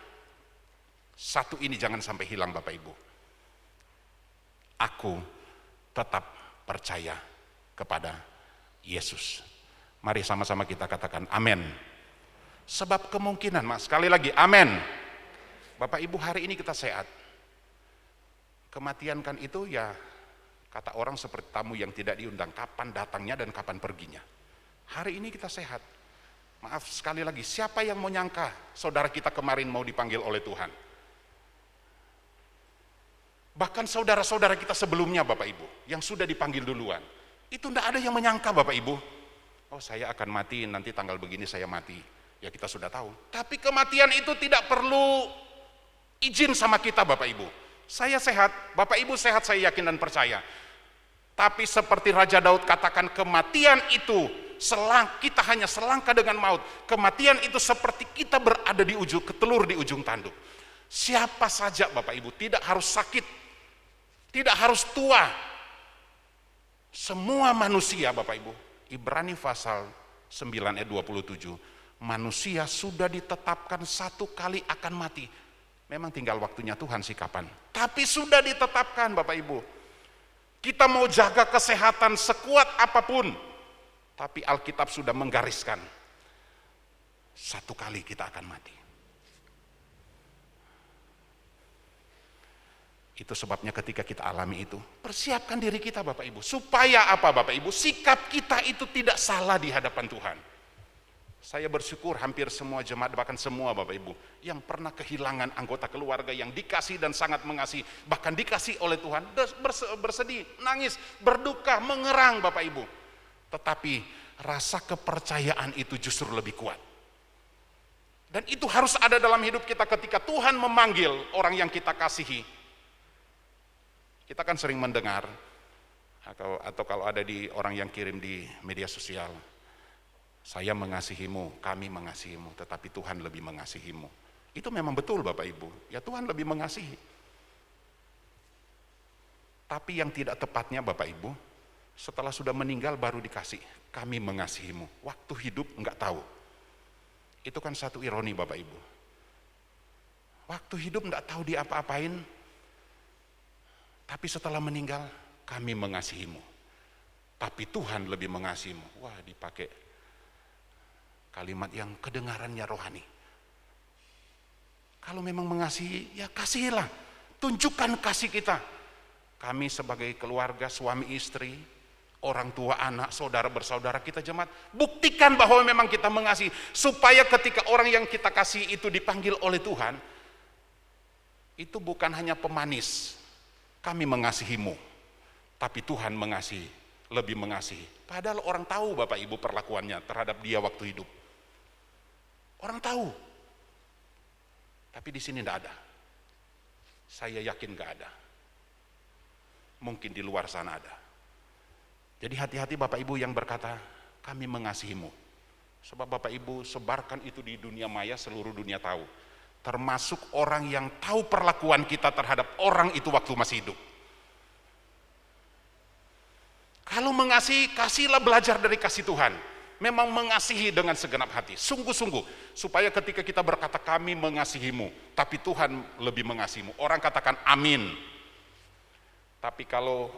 Satu ini jangan sampai hilang, Bapak Ibu. Aku tetap percaya kepada Yesus. Mari sama-sama kita katakan amin. Sebab kemungkinan, sekali lagi amin. Bapak Ibu, hari ini kita sehat. Kematian kan itu ya kata orang seperti tamu yang tidak diundang, kapan datangnya dan kapan perginya. Hari ini kita sehat. Maaf sekali lagi, siapa yang mau nyangka saudara kita kemarin mau dipanggil oleh Tuhan? Bahkan saudara-saudara kita sebelumnya, Bapak Ibu, yang sudah dipanggil duluan, itu tidak ada yang menyangka, Bapak Ibu. Oh, saya akan mati, nanti tanggal begini saya mati. Ya kita sudah tahu. Tapi kematian itu tidak perlu izin sama kita, Bapak Ibu. Saya sehat, Bapak Ibu sehat, saya yakin dan percaya. Tapi seperti Raja Daud katakan, kematian itu kita hanya selangkah dengan maut. Kematian itu seperti kita berada di telur di ujung tanduk. Siapa saja, Bapak Ibu, tidak harus sakit, tidak harus tua. Semua manusia, Bapak Ibu, Ibrani pasal 9 ayat 27, manusia sudah ditetapkan satu kali akan mati. Memang tinggal waktunya Tuhan sih kapan. Tapi sudah ditetapkan Bapak Ibu. Kita mau jaga kesehatan sekuat apapun, tapi Alkitab sudah menggariskan, satu kali kita akan mati. Itu sebabnya ketika kita alami itu, persiapkan diri kita Bapak Ibu. Supaya apa Bapak Ibu? Sikap kita itu tidak salah di hadapan Tuhan. Saya bersyukur hampir semua jemaat, bahkan semua Bapak Ibu, yang pernah kehilangan anggota keluarga yang dikasih dan sangat mengasihi, bahkan dikasih oleh Tuhan, bersedih, nangis, berduka, mengerang Bapak Ibu. Tetapi rasa kepercayaan itu justru lebih kuat. Dan itu harus ada dalam hidup kita ketika Tuhan memanggil orang yang kita kasihi. Kita kan sering mendengar, atau kalau ada di orang yang kirim di media sosial, saya mengasihimu, kami mengasihimu, tetapi Tuhan lebih mengasihimu. Itu memang betul Bapak Ibu, ya Tuhan lebih mengasihi. Tapi yang tidak tepatnya Bapak Ibu, setelah sudah meninggal baru dikasih, kami mengasihimu. Waktu hidup enggak tahu. Itu kan satu ironi Bapak Ibu. Waktu hidup enggak tahu diapa-apain, tapi setelah meninggal, kami mengasihimu. Tapi Tuhan lebih mengasihimu. Wah, dipakai kalimat yang kedengarannya rohani. Kalau memang mengasihi, ya kasihilah. Tunjukkan kasih kita. Kami sebagai keluarga, suami istri, orang tua, anak, saudara bersaudara kita jemaat, buktikan bahwa memang kita mengasihi. Supaya ketika orang yang kita kasih itu dipanggil oleh Tuhan, itu bukan hanya pemanis. Kami mengasihimu, tapi Tuhan mengasihi, lebih mengasihi. Padahal orang tahu Bapak Ibu perlakuannya terhadap dia waktu hidup. Orang tahu. Tapi di sini tidak ada. Saya yakin tidak ada. Mungkin di luar sana ada. Jadi hati-hati Bapak Ibu yang berkata, kami mengasihimu. Sebab Bapak Ibu sebarkan itu di dunia maya, seluruh dunia tahu. Termasuk orang yang tahu perlakuan kita terhadap orang itu waktu masih hidup. Kalau mengasihi, kasihlah belajar dari kasih Tuhan. Memang mengasihi dengan segenap hati, sungguh-sungguh. Supaya ketika kita berkata kami mengasihimu, tapi Tuhan lebih mengasihimu. Orang katakan amin. Tapi kalau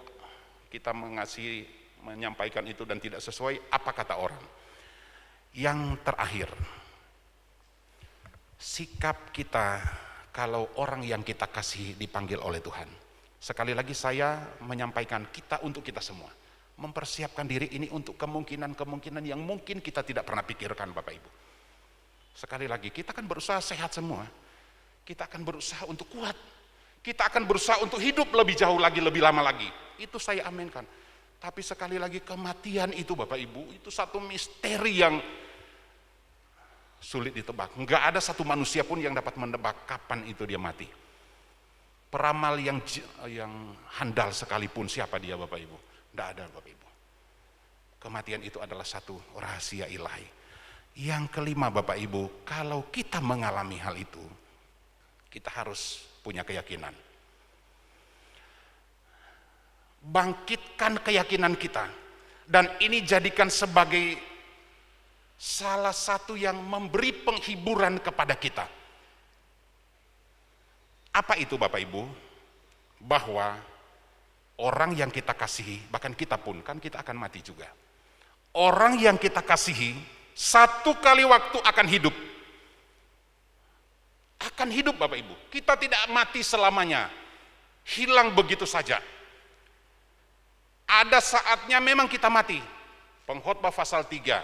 kita mengasihi, menyampaikan itu dan tidak sesuai, apa kata orang? Yang terakhir, sikap kita kalau orang yang kita kasih dipanggil oleh Tuhan. Sekali lagi saya menyampaikan kita untuk kita semua. Mempersiapkan diri ini untuk kemungkinan-kemungkinan yang mungkin kita tidak pernah pikirkan Bapak Ibu. Sekali lagi kita akan berusaha sehat semua. Kita akan berusaha untuk kuat. Kita akan berusaha untuk hidup lebih jauh lagi, lebih lama lagi. Itu saya aminkan. Tapi sekali lagi kematian itu Bapak Ibu, itu satu misteri yang sulit ditebak. Enggak ada satu manusia pun yang dapat menebak kapan itu dia mati. Peramal yang handal sekalipun siapa dia Bapak Ibu? Enggak ada Bapak Ibu. Kematian itu adalah satu rahasia ilahi. Yang kelima Bapak Ibu, kalau kita mengalami hal itu, kita harus punya keyakinan. Bangkitkan keyakinan kita. Dan ini jadikan sebagai salah satu yang memberi penghiburan kepada kita. Apa itu Bapak Ibu? Bahwa orang yang kita kasihi, bahkan kita pun, kan kita akan mati juga. Orang yang kita kasihi, satu kali waktu akan hidup. Akan hidup Bapak Ibu. Kita tidak mati selamanya. Hilang begitu saja. Ada saatnya memang kita mati. Pengkhotbah pasal 3.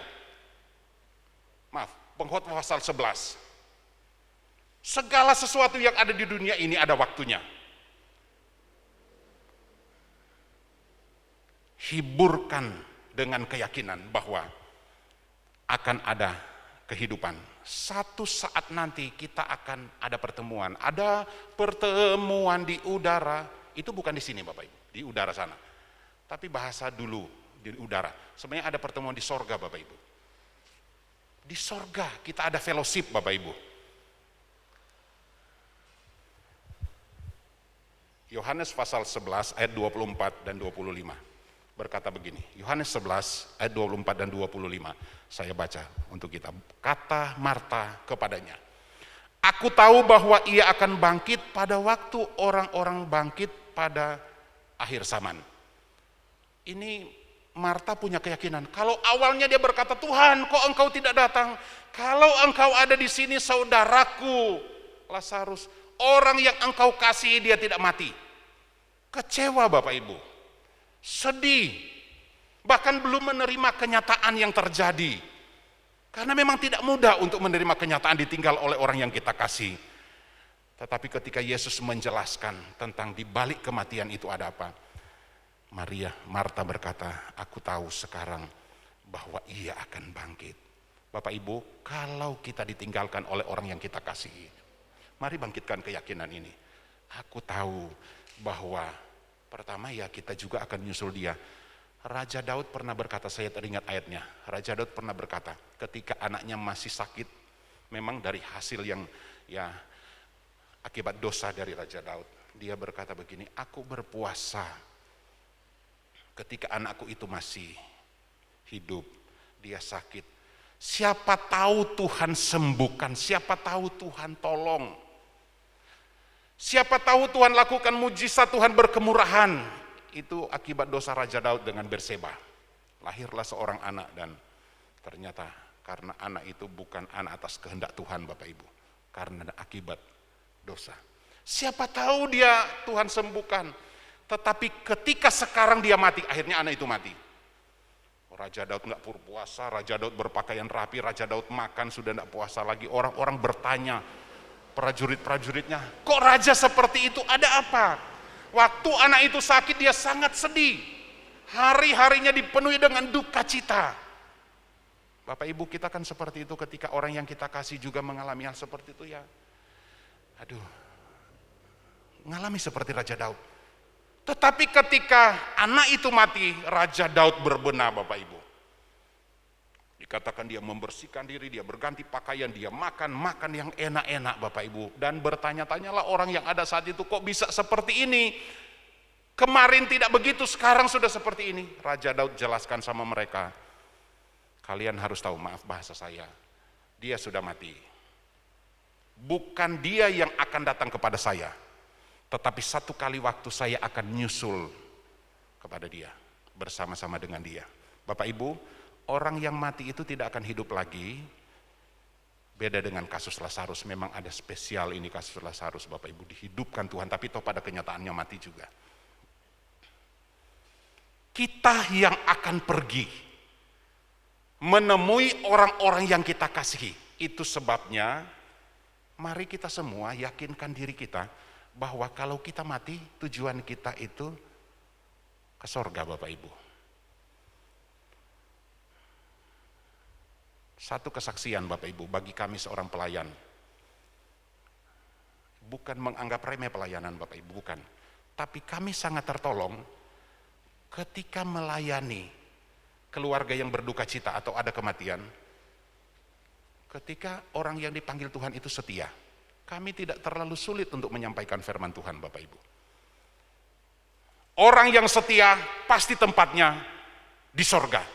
Pengkhotbah pasal 11. Segala sesuatu yang ada di dunia ini ada waktunya. Hiburkan dengan keyakinan bahwa akan ada kehidupan. Satu saat nanti kita akan ada pertemuan. Ada pertemuan di udara. Itu bukan di sini Bapak Ibu, di udara sana. Tapi bahasa dulu di udara. Sebenarnya ada pertemuan di sorga Bapak Ibu. Di sorga kita ada fellowship Bapak Ibu. Yohanes pasal 11 ayat 24 dan 25 berkata begini. Yohanes 11 ayat 24 dan 25. Saya baca untuk kita. Kata Marta kepadanya, Aku tahu bahwa ia akan bangkit pada waktu orang-orang bangkit pada akhir zaman. Ini Marta punya keyakinan. Kalau awalnya dia berkata, Tuhan kok engkau tidak datang? Kalau engkau ada di sini saudaraku Lazarus, orang yang engkau kasihi dia tidak mati. Kecewa Bapak Ibu, sedih, bahkan belum menerima kenyataan yang terjadi. Karena memang tidak mudah untuk menerima kenyataan ditinggal oleh orang yang kita kasih. Tetapi ketika Yesus menjelaskan tentang di balik kematian itu ada apa, Marta berkata, aku tahu sekarang bahwa ia akan bangkit. Bapak Ibu, kalau kita ditinggalkan oleh orang yang kita kasihi, mari bangkitkan keyakinan ini. Aku tahu bahwa pertama ya kita juga akan nyusul dia. Raja Daud pernah berkata, saya teringat ayatnya. Raja Daud pernah berkata, ketika anaknya masih sakit, memang dari hasil yang ya akibat dosa dari Raja Daud, dia berkata begini, aku berpuasa ketika anakku itu masih hidup, dia sakit. Siapa tahu Tuhan sembuhkan, siapa tahu Tuhan tolong. Siapa tahu Tuhan lakukan mujizat, Tuhan berkemurahan. Itu akibat dosa Raja Daud dengan Berseba. Lahirlah seorang anak dan ternyata karena anak itu bukan anak atas kehendak Tuhan Bapak Ibu. Karena akibat dosa. Siapa tahu dia Tuhan sembuhkan. Tetapi ketika sekarang dia mati, akhirnya anak itu mati. Raja Daud nggak berpuasa, Raja Daud berpakaian rapi, Raja Daud makan sudah nggak puasa lagi. Orang-orang bertanya, prajurit-prajuritnya, kok raja seperti itu, ada apa? Waktu anak itu sakit dia sangat sedih. Hari-harinya dipenuhi dengan duka cita. Bapak Ibu, kita kan seperti itu ketika orang yang kita kasih juga mengalami hal seperti itu ya. Aduh, mengalami seperti Raja Daud. Tetapi ketika anak itu mati, Raja Daud berbenah Bapak Ibu. Dikatakan dia membersihkan diri, dia berganti pakaian, dia makan yang enak-enak Bapak Ibu. Dan bertanya-tanyalah orang yang ada saat itu, kok bisa seperti ini? Kemarin tidak begitu, sekarang sudah seperti ini. Raja Daud jelaskan sama mereka, kalian harus tahu, maaf bahasa saya, dia sudah mati. Bukan dia yang akan datang kepada saya, tetapi satu kali waktu saya akan nyusul kepada dia, bersama-sama dengan dia. Bapak Ibu, orang yang mati itu tidak akan hidup lagi. Beda dengan kasus Lazarus, memang ada spesial ini kasus Lazarus Bapak Ibu, dihidupkan Tuhan, tapi toh pada kenyataannya mati juga. Kita yang akan pergi menemui orang-orang yang kita kasihi. Itu sebabnya mari kita semua yakinkan diri kita bahwa kalau kita mati, tujuan kita itu ke sorga Bapak Ibu. Satu kesaksian Bapak Ibu bagi kami seorang pelayan. Bukan menganggap remeh pelayanan Bapak Ibu, bukan. Tapi kami sangat tertolong ketika melayani keluarga yang berduka cita atau ada kematian. Ketika orang yang dipanggil Tuhan itu setia, kami tidak terlalu sulit untuk menyampaikan firman Tuhan Bapak Ibu. Orang yang setia pasti tempatnya di sorga.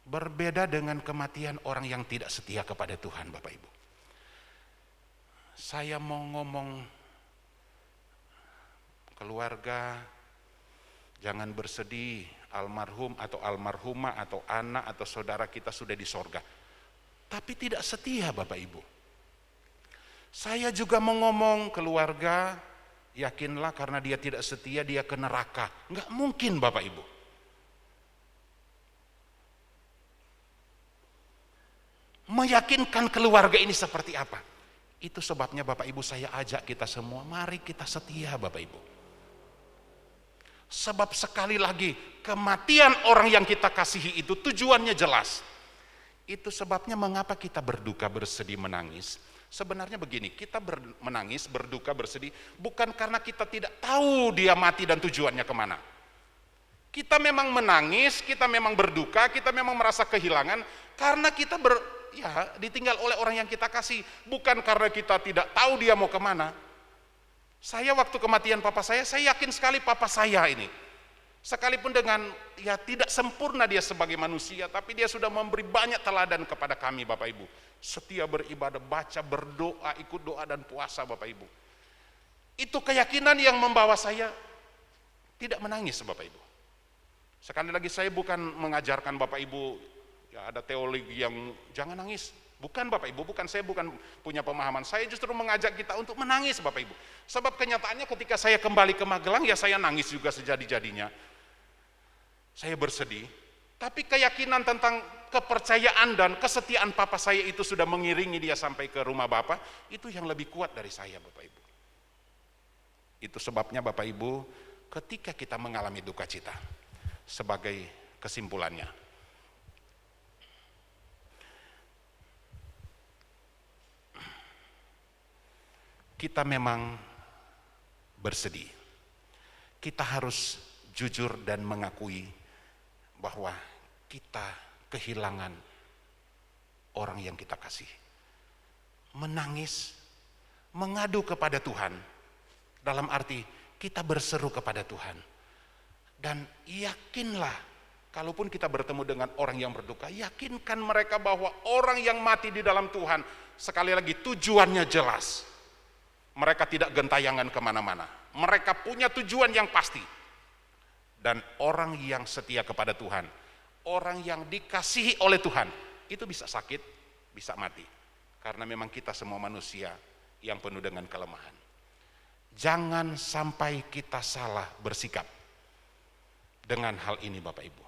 Berbeda dengan kematian orang yang tidak setia kepada Tuhan Bapak Ibu. Saya mau ngomong, keluarga jangan bersedih, almarhum atau almarhumah atau anak atau saudara kita sudah di sorga. Tapi tidak setia Bapak Ibu. Saya juga mau ngomong, keluarga yakinlah karena dia tidak setia dia ke neraka. Enggak mungkin Bapak Ibu. Meyakinkan keluarga ini seperti apa? Itu sebabnya Bapak Ibu saya ajak kita semua, mari kita setia Bapak Ibu. Sebab sekali lagi, kematian orang yang kita kasihi itu tujuannya jelas. Itu sebabnya mengapa kita berduka, bersedih, menangis. Sebenarnya begini, kita menangis, berduka, bersedih, bukan karena kita tidak tahu dia mati dan tujuannya kemana. Kita memang menangis, kita memang berduka, kita memang merasa kehilangan, karena kita ditinggal oleh orang yang kita kasih, bukan karena kita tidak tahu dia mau kemana. Saya waktu kematian papa saya yakin sekali papa saya ini. Sekalipun dengan tidak sempurna dia sebagai manusia, tapi dia sudah memberi banyak teladan kepada kami Bapak Ibu. Setia beribadah, baca, berdoa, ikut doa dan puasa Bapak Ibu. Itu keyakinan yang membawa saya tidak menangis Bapak Ibu. Sekali lagi saya bukan mengajarkan Bapak Ibu, ya ada teologi yang jangan nangis. Bukan Bapak Ibu, saya bukan punya pemahaman. Saya justru mengajak kita untuk menangis Bapak Ibu. Sebab kenyataannya ketika saya kembali ke Magelang, ya saya nangis juga sejadi-jadinya. Saya bersedih, tapi keyakinan tentang kepercayaan dan kesetiaan papa saya itu sudah mengiringi dia sampai ke rumah Bapak, itu yang lebih kuat dari saya Bapak Ibu. Itu sebabnya Bapak Ibu, ketika kita mengalami duka cita, sebagai kesimpulannya, kita memang bersedih. Kita harus jujur dan mengakui bahwa kita kehilangan orang yang kita kasih. Menangis, mengadu kepada Tuhan, dalam arti kita berseru kepada Tuhan. Dan yakinlah, kalaupun kita bertemu dengan orang yang berduka, yakinkan mereka bahwa orang yang mati di dalam Tuhan, sekali lagi tujuannya jelas. Mereka tidak gentayangan kemana-mana. Mereka punya tujuan yang pasti. Dan orang yang setia kepada Tuhan, orang yang dikasihi oleh Tuhan, itu bisa sakit, bisa mati. Karena memang kita semua manusia yang penuh dengan kelemahan. Jangan sampai kita salah bersikap dengan hal ini Bapak Ibu.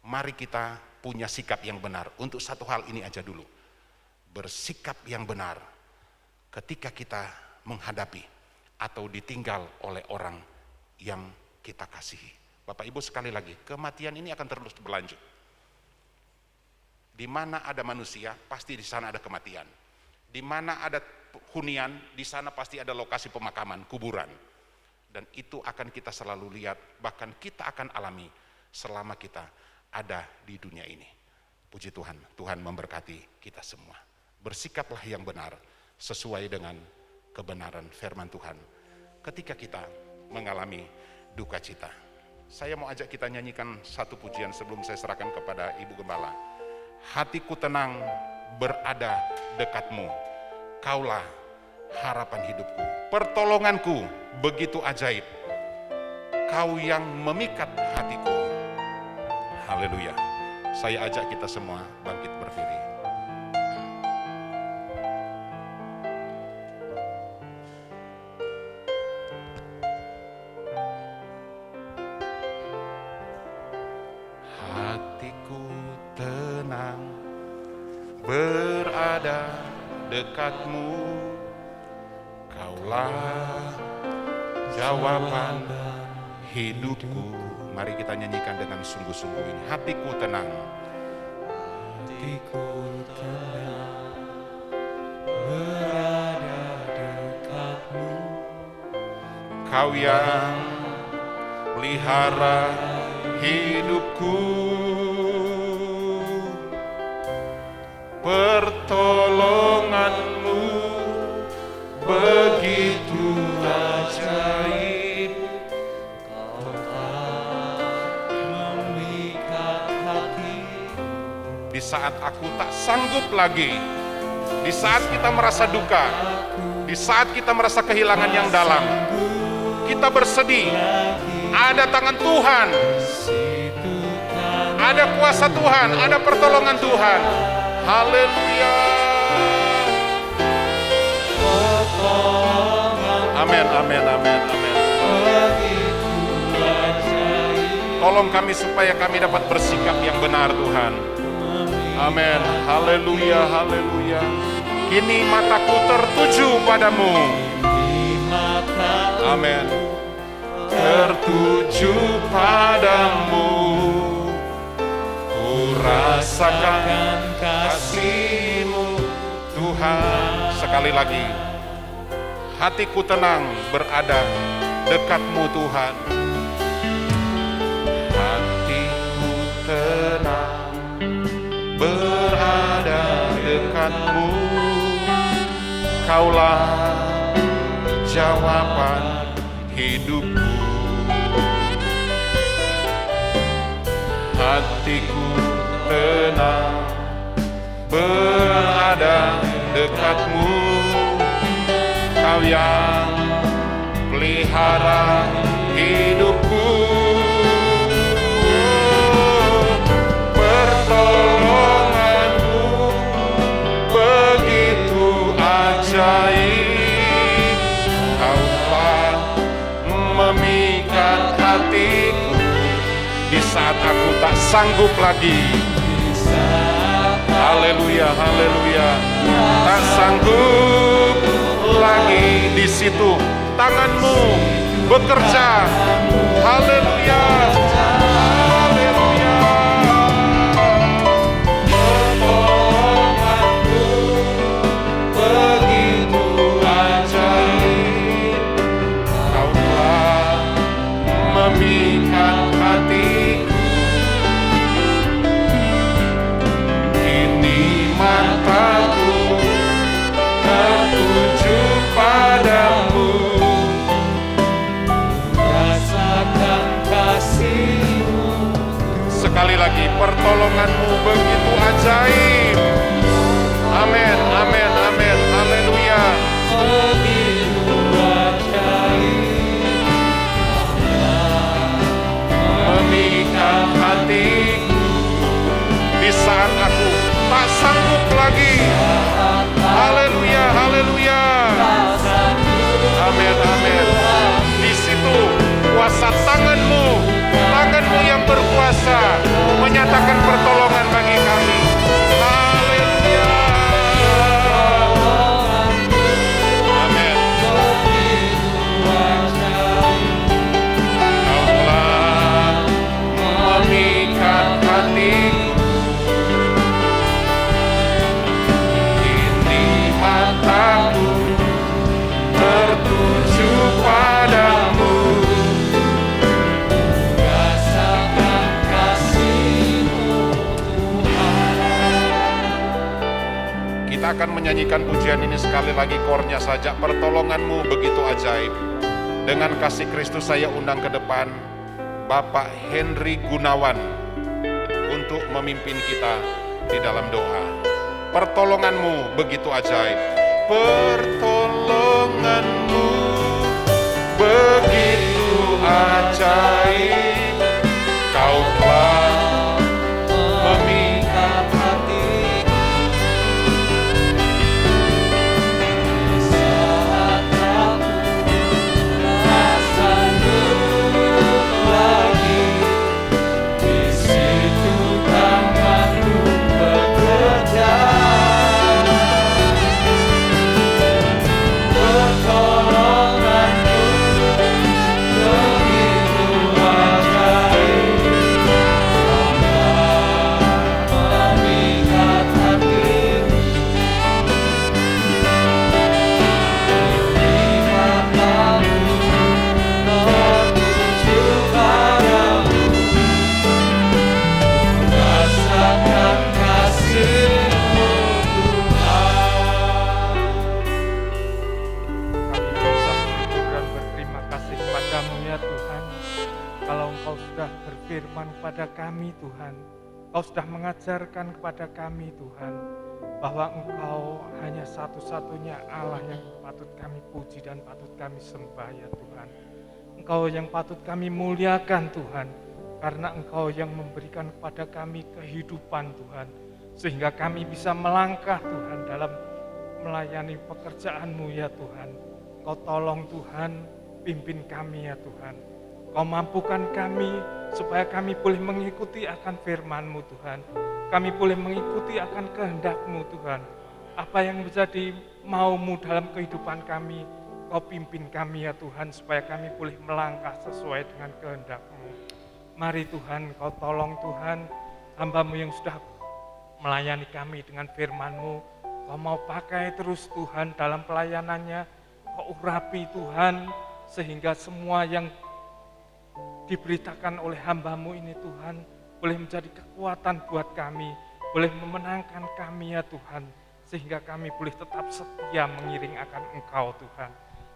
Mari kita punya sikap yang benar. Untuk satu hal ini aja dulu. Bersikap yang benar ketika kita menghadapi atau ditinggal oleh orang yang kita kasihi. Bapak Ibu sekali lagi, kematian ini akan terus berlanjut. Di mana ada manusia, pasti di sana ada kematian. Di mana ada hunian, di sana pasti ada lokasi pemakaman, kuburan. Dan itu akan kita selalu lihat, bahkan kita akan alami selama kita ada di dunia ini. Puji Tuhan, Tuhan memberkati kita semua. Bersikaplah yang benar, sesuai dengan kebenaran firman Tuhan. Ketika kita mengalami duka cita. Saya mau ajak kita nyanyikan satu pujian sebelum saya serahkan kepada Ibu Gembala. Hatiku tenang berada dekatmu, kaulah harapan hidupku, pertolonganku begitu ajaib, kau yang memikat hatiku. Haleluya. Saya ajak kita semua bangkit berdiri. Berada dekatmu, kaulah jawaban hidupku. Mari kita nyanyikan dengan sungguh-sungguh ini. Hatiku tenang, hatiku tenang, berada dekatmu, kau yang pelihara hidupku. Pertolonganmu begitu ajaib, kau tak memikat hati. Di saat aku tak sanggup lagi, di saat kita merasa duka, di saat kita merasa kehilangan yang dalam, kita bersedih, ada tangan Tuhan, ada kuasa Tuhan, ada pertolongan Tuhan. Haleluya. Amin, amin, amin, amin. Tolong kami supaya kami dapat bersikap yang benar Tuhan. Amin. Haleluya, haleluya. Kini mataku tertuju padamu. Amin. Tertuju padamu. Rasakan kasih-Mu Tuhan. Sekali lagi, hatiku tenang berada dekat-Mu Tuhan. Hatiku tenang berada dekat-Mu, kaulah jawaban hidupku. hatiku tenang berada dekatmu. Kau yang pelihara hidupku, pertolonganmu begitu ajaib. Kau telah memikat hatiku di saat aku tak sanggup lagi. Haleluya, haleluya. Tak sanggup lagi, di situ tanganmu bekerja. Haleluya, haleluya. Pertolonganmu begitu ajaib. Kau telah memikat hatiku. Kini mataku tertuju padamu, rasakan kasih-Mu. Sekali lagi, pertolongan-Mu begitu ajaib. Amin, amin, amin, haleluya. Begitu ajaib, memikat hatiku di saat aku tak sanggup lagi. Haleluya, haleluya. Amin, amin. Di situ kuasa tangan-Mu, tangan-Mu yang berkuasa menyatakan pertolongan bagi kami. Haleluya. Amin. Kau telah memikat hatiku. Mataku tertuju padamu, rasakan kasih-Mu Tuhan. Kita akan menyanyikan pujian ini sekali lagi, kornya saja. Pertolongan-Mu begitu ajaib. Dengan kasih Kristus saya undang ke depan Bapak Henry Gunawan untuk memimpin kita di dalam doa. Pertolongan-Mu begitu ajaib. Pertolongan-Mu begitu ajaib. Kau telah memikat hatiku. Di saat aku tak sanggup lagi, di situ tangan-Mu bekerja. Kepada kami Tuhan, Engkau sudah mengajarkan kepada kami Tuhan, bahwa Engkau hanya satu-satunya Allah yang patut kami puji dan patut kami sembah ya Tuhan. Engkau yang patut kami muliakan Tuhan, karena Engkau yang memberikan kepada kami kehidupan Tuhan, sehingga kami bisa melangkah Tuhan dalam melayani pekerjaan-Mu ya Tuhan. Engkau tolong Tuhan, pimpin kami ya Tuhan. Kau mampukan kami supaya kami boleh mengikuti akan firman-Mu Tuhan. Kami boleh mengikuti akan kehendak-Mu Tuhan. Apa yang menjadi mau-Mu dalam kehidupan kami, Kau pimpin kami ya Tuhan, supaya kami boleh melangkah sesuai dengan kehendak-Mu. Mari Tuhan, Kau tolong Tuhan, hamba-Mu yang sudah melayani kami dengan firman-Mu. Kau mau pakai terus Tuhan dalam pelayanannya. Kau urapi Tuhan, sehingga semua yang diberitakan oleh hamba-Mu ini Tuhan, boleh menjadi kekuatan buat kami, boleh memenangkan kami ya Tuhan, sehingga kami boleh tetap setia mengiring akan Engkau Tuhan.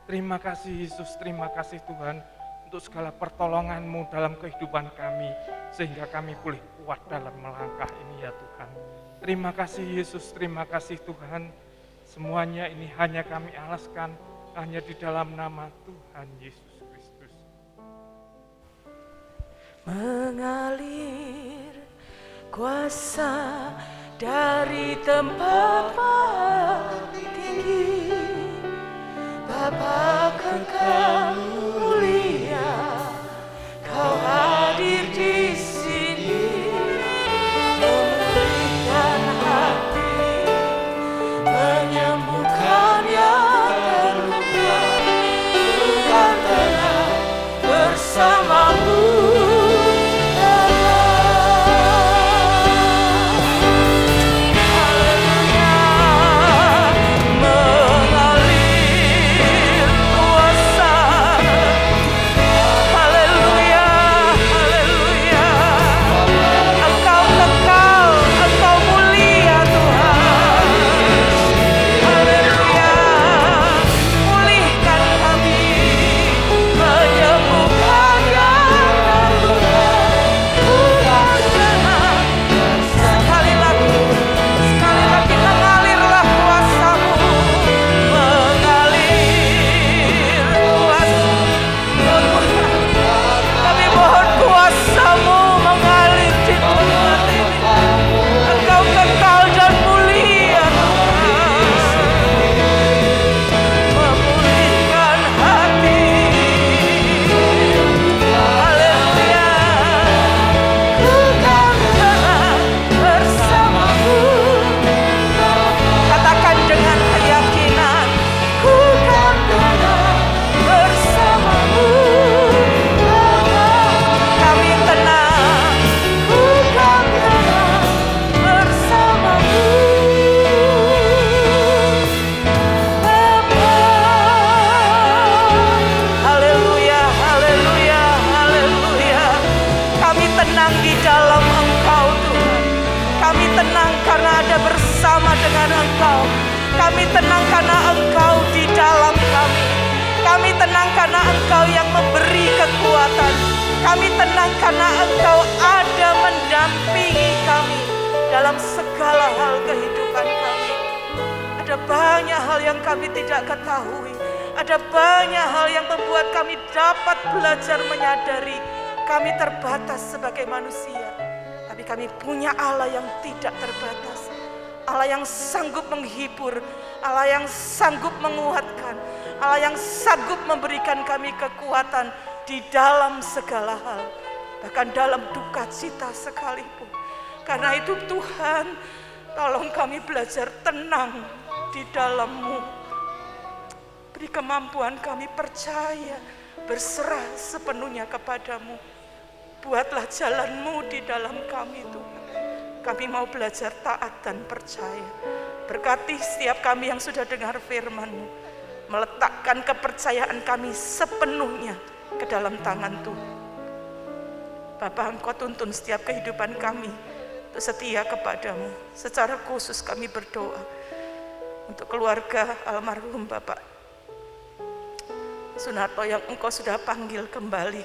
Terima kasih Yesus, terima kasih Tuhan, untuk segala pertolongan-Mu dalam kehidupan kami, sehingga kami boleh kuat dalam melangkah ini ya Tuhan. Terima kasih Yesus, terima kasih Tuhan. Semuanya ini hanya kami alaskan, hanya di dalam nama Tuhan Yesus Kristus. Mengalir kuasa dari tempat paling tinggi, Bapa kekal mulia, Kau hadir di sini, memulihkan hati, menyembuhkan yang terluka, bukan tenang bersamamu. Kami tenang karena Engkau di dalam kami. Kami tenang karena Engkau yang memberi kekuatan. Kami tenang karena Engkau ada mendampingi kami dalam segala hal kehidupan kami. Ada banyak hal yang kami tidak ketahui. Ada banyak hal yang membuat kami dapat belajar menyadari kami terbatas sebagai manusia. Tapi kami punya Allah yang tidak terbatas. Allah yang sanggup menghibur, Allah yang sanggup menguatkan, Allah yang sanggup memberikan kami kekuatan di dalam segala hal, bahkan dalam duka cita sekalipun. Karena itu Tuhan, tolong kami belajar tenang di dalam-Mu. Beri kemampuan kami percaya, berserah sepenuhnya kepadamu. Buatlah jalan-Mu di dalam kami Tuhan. Kami mau belajar taat dan percaya. Berkati setiap kami yang sudah dengar firman-Mu. Meletakkan kepercayaan kami sepenuhnya ke dalam tangan Tuhan. Bapa, Engkau tuntun setiap kehidupan kami untuk setia kepadamu. Secara khusus kami berdoa untuk keluarga almarhum Bapak Sunarto yang Engkau sudah panggil kembali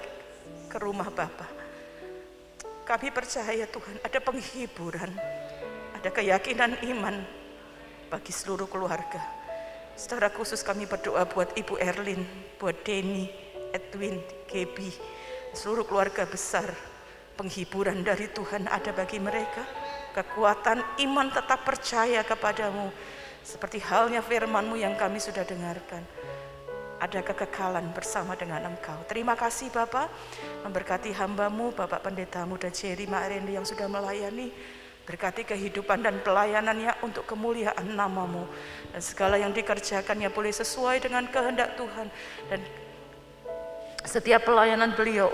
ke rumah Bapak. Kami percaya Tuhan ada penghiburan, ada keyakinan iman bagi seluruh keluarga. Secara khusus kami berdoa buat Ibu Erlin, buat Denny, Edwin, Gaby, seluruh keluarga besar. Penghiburan dari Tuhan ada bagi mereka. Kekuatan iman tetap percaya kepadamu. Seperti halnya firman-Mu yang kami sudah dengarkan. Ada kekekalan bersama dengan Engkau. Terima kasih Bapak, memberkati hamba-Mu, Bapak Pendeta Muda Jerry Ma'arendi yang sudah melayani. Berkati kehidupan dan pelayanannya untuk kemuliaan nama-Mu. Dan segala yang dikerjakannya boleh sesuai dengan kehendak Tuhan. Dan setiap pelayanan beliau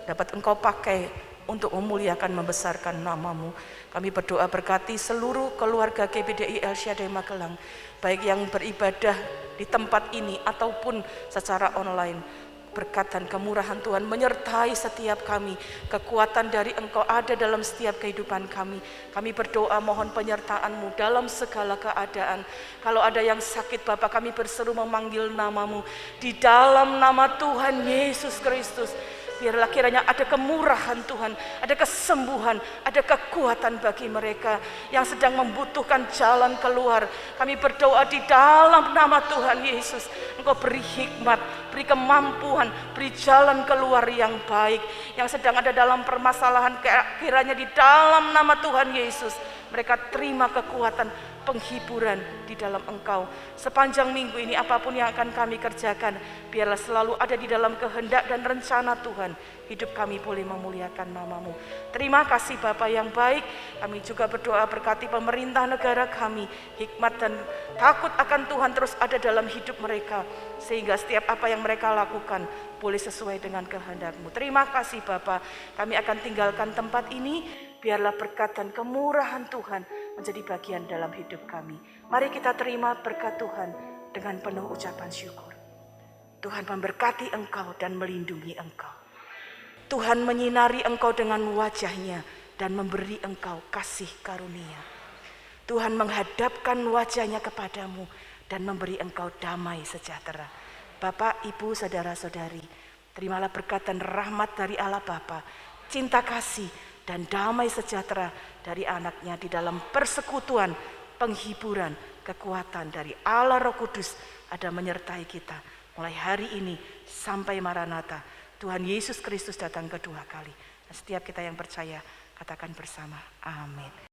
dapat Engkau pakai untuk memuliakan, membesarkan nama-Mu. Kami berdoa berkati seluruh keluarga GBDI El Shaddai Magelang, baik yang beribadah di tempat ini ataupun secara online. berkat dan kemurahan Tuhan menyertai setiap kami. Kekuatan dari Engkau ada dalam setiap kehidupan kami. Kami berdoa mohon penyertaan-Mu dalam segala keadaan. Kalau ada yang sakit Bapa, kami berseru memanggil nama-Mu. Di dalam nama Tuhan Yesus Kristus, biarlah kiranya ada kemurahan Tuhan, ada kesembuhan, ada kekuatan bagi mereka yang sedang membutuhkan jalan keluar. Kami berdoa di dalam nama Tuhan Yesus, Engkau beri hikmat, beri kemampuan, beri jalan keluar yang baik. Yang sedang ada dalam permasalahan, kiranya di dalam nama Tuhan Yesus mereka terima kekuatan, penghiburan di dalam Engkau. Sepanjang minggu ini apapun yang akan kami kerjakan, biarlah selalu ada di dalam kehendak dan rencana Tuhan. Hidup kami boleh memuliakan nama-Mu. Terima kasih Bapa yang baik. Kami juga berdoa berkati pemerintah negara kami. Hikmat dan takut akan Tuhan terus ada dalam hidup mereka, sehingga setiap apa yang mereka lakukan boleh sesuai dengan kehendak-Mu. Terima kasih Bapa. Kami akan tinggalkan tempat ini. Biarlah berkat dan kemurahan Tuhan menjadi bagian dalam hidup kami. Mari kita terima berkat Tuhan dengan penuh ucapan syukur. Tuhan memberkati engkau dan melindungi engkau. Tuhan menyinari engkau dengan wajah-Nya dan memberi engkau kasih karunia. Tuhan menghadapkan wajah-Nya kepadamu dan memberi engkau damai sejahtera. Bapak, Ibu, saudara-saudari, terimalah berkat dan rahmat dari Allah Bapa, cinta kasih dan damai sejahtera dari anak-Nya di dalam persekutuan, penghiburan, kekuatan dari Allah Roh Kudus ada menyertai kita mulai hari ini sampai Maranatha. Tuhan Yesus Kristus datang kedua kali. Setiap kita yang percaya katakan bersama, amin.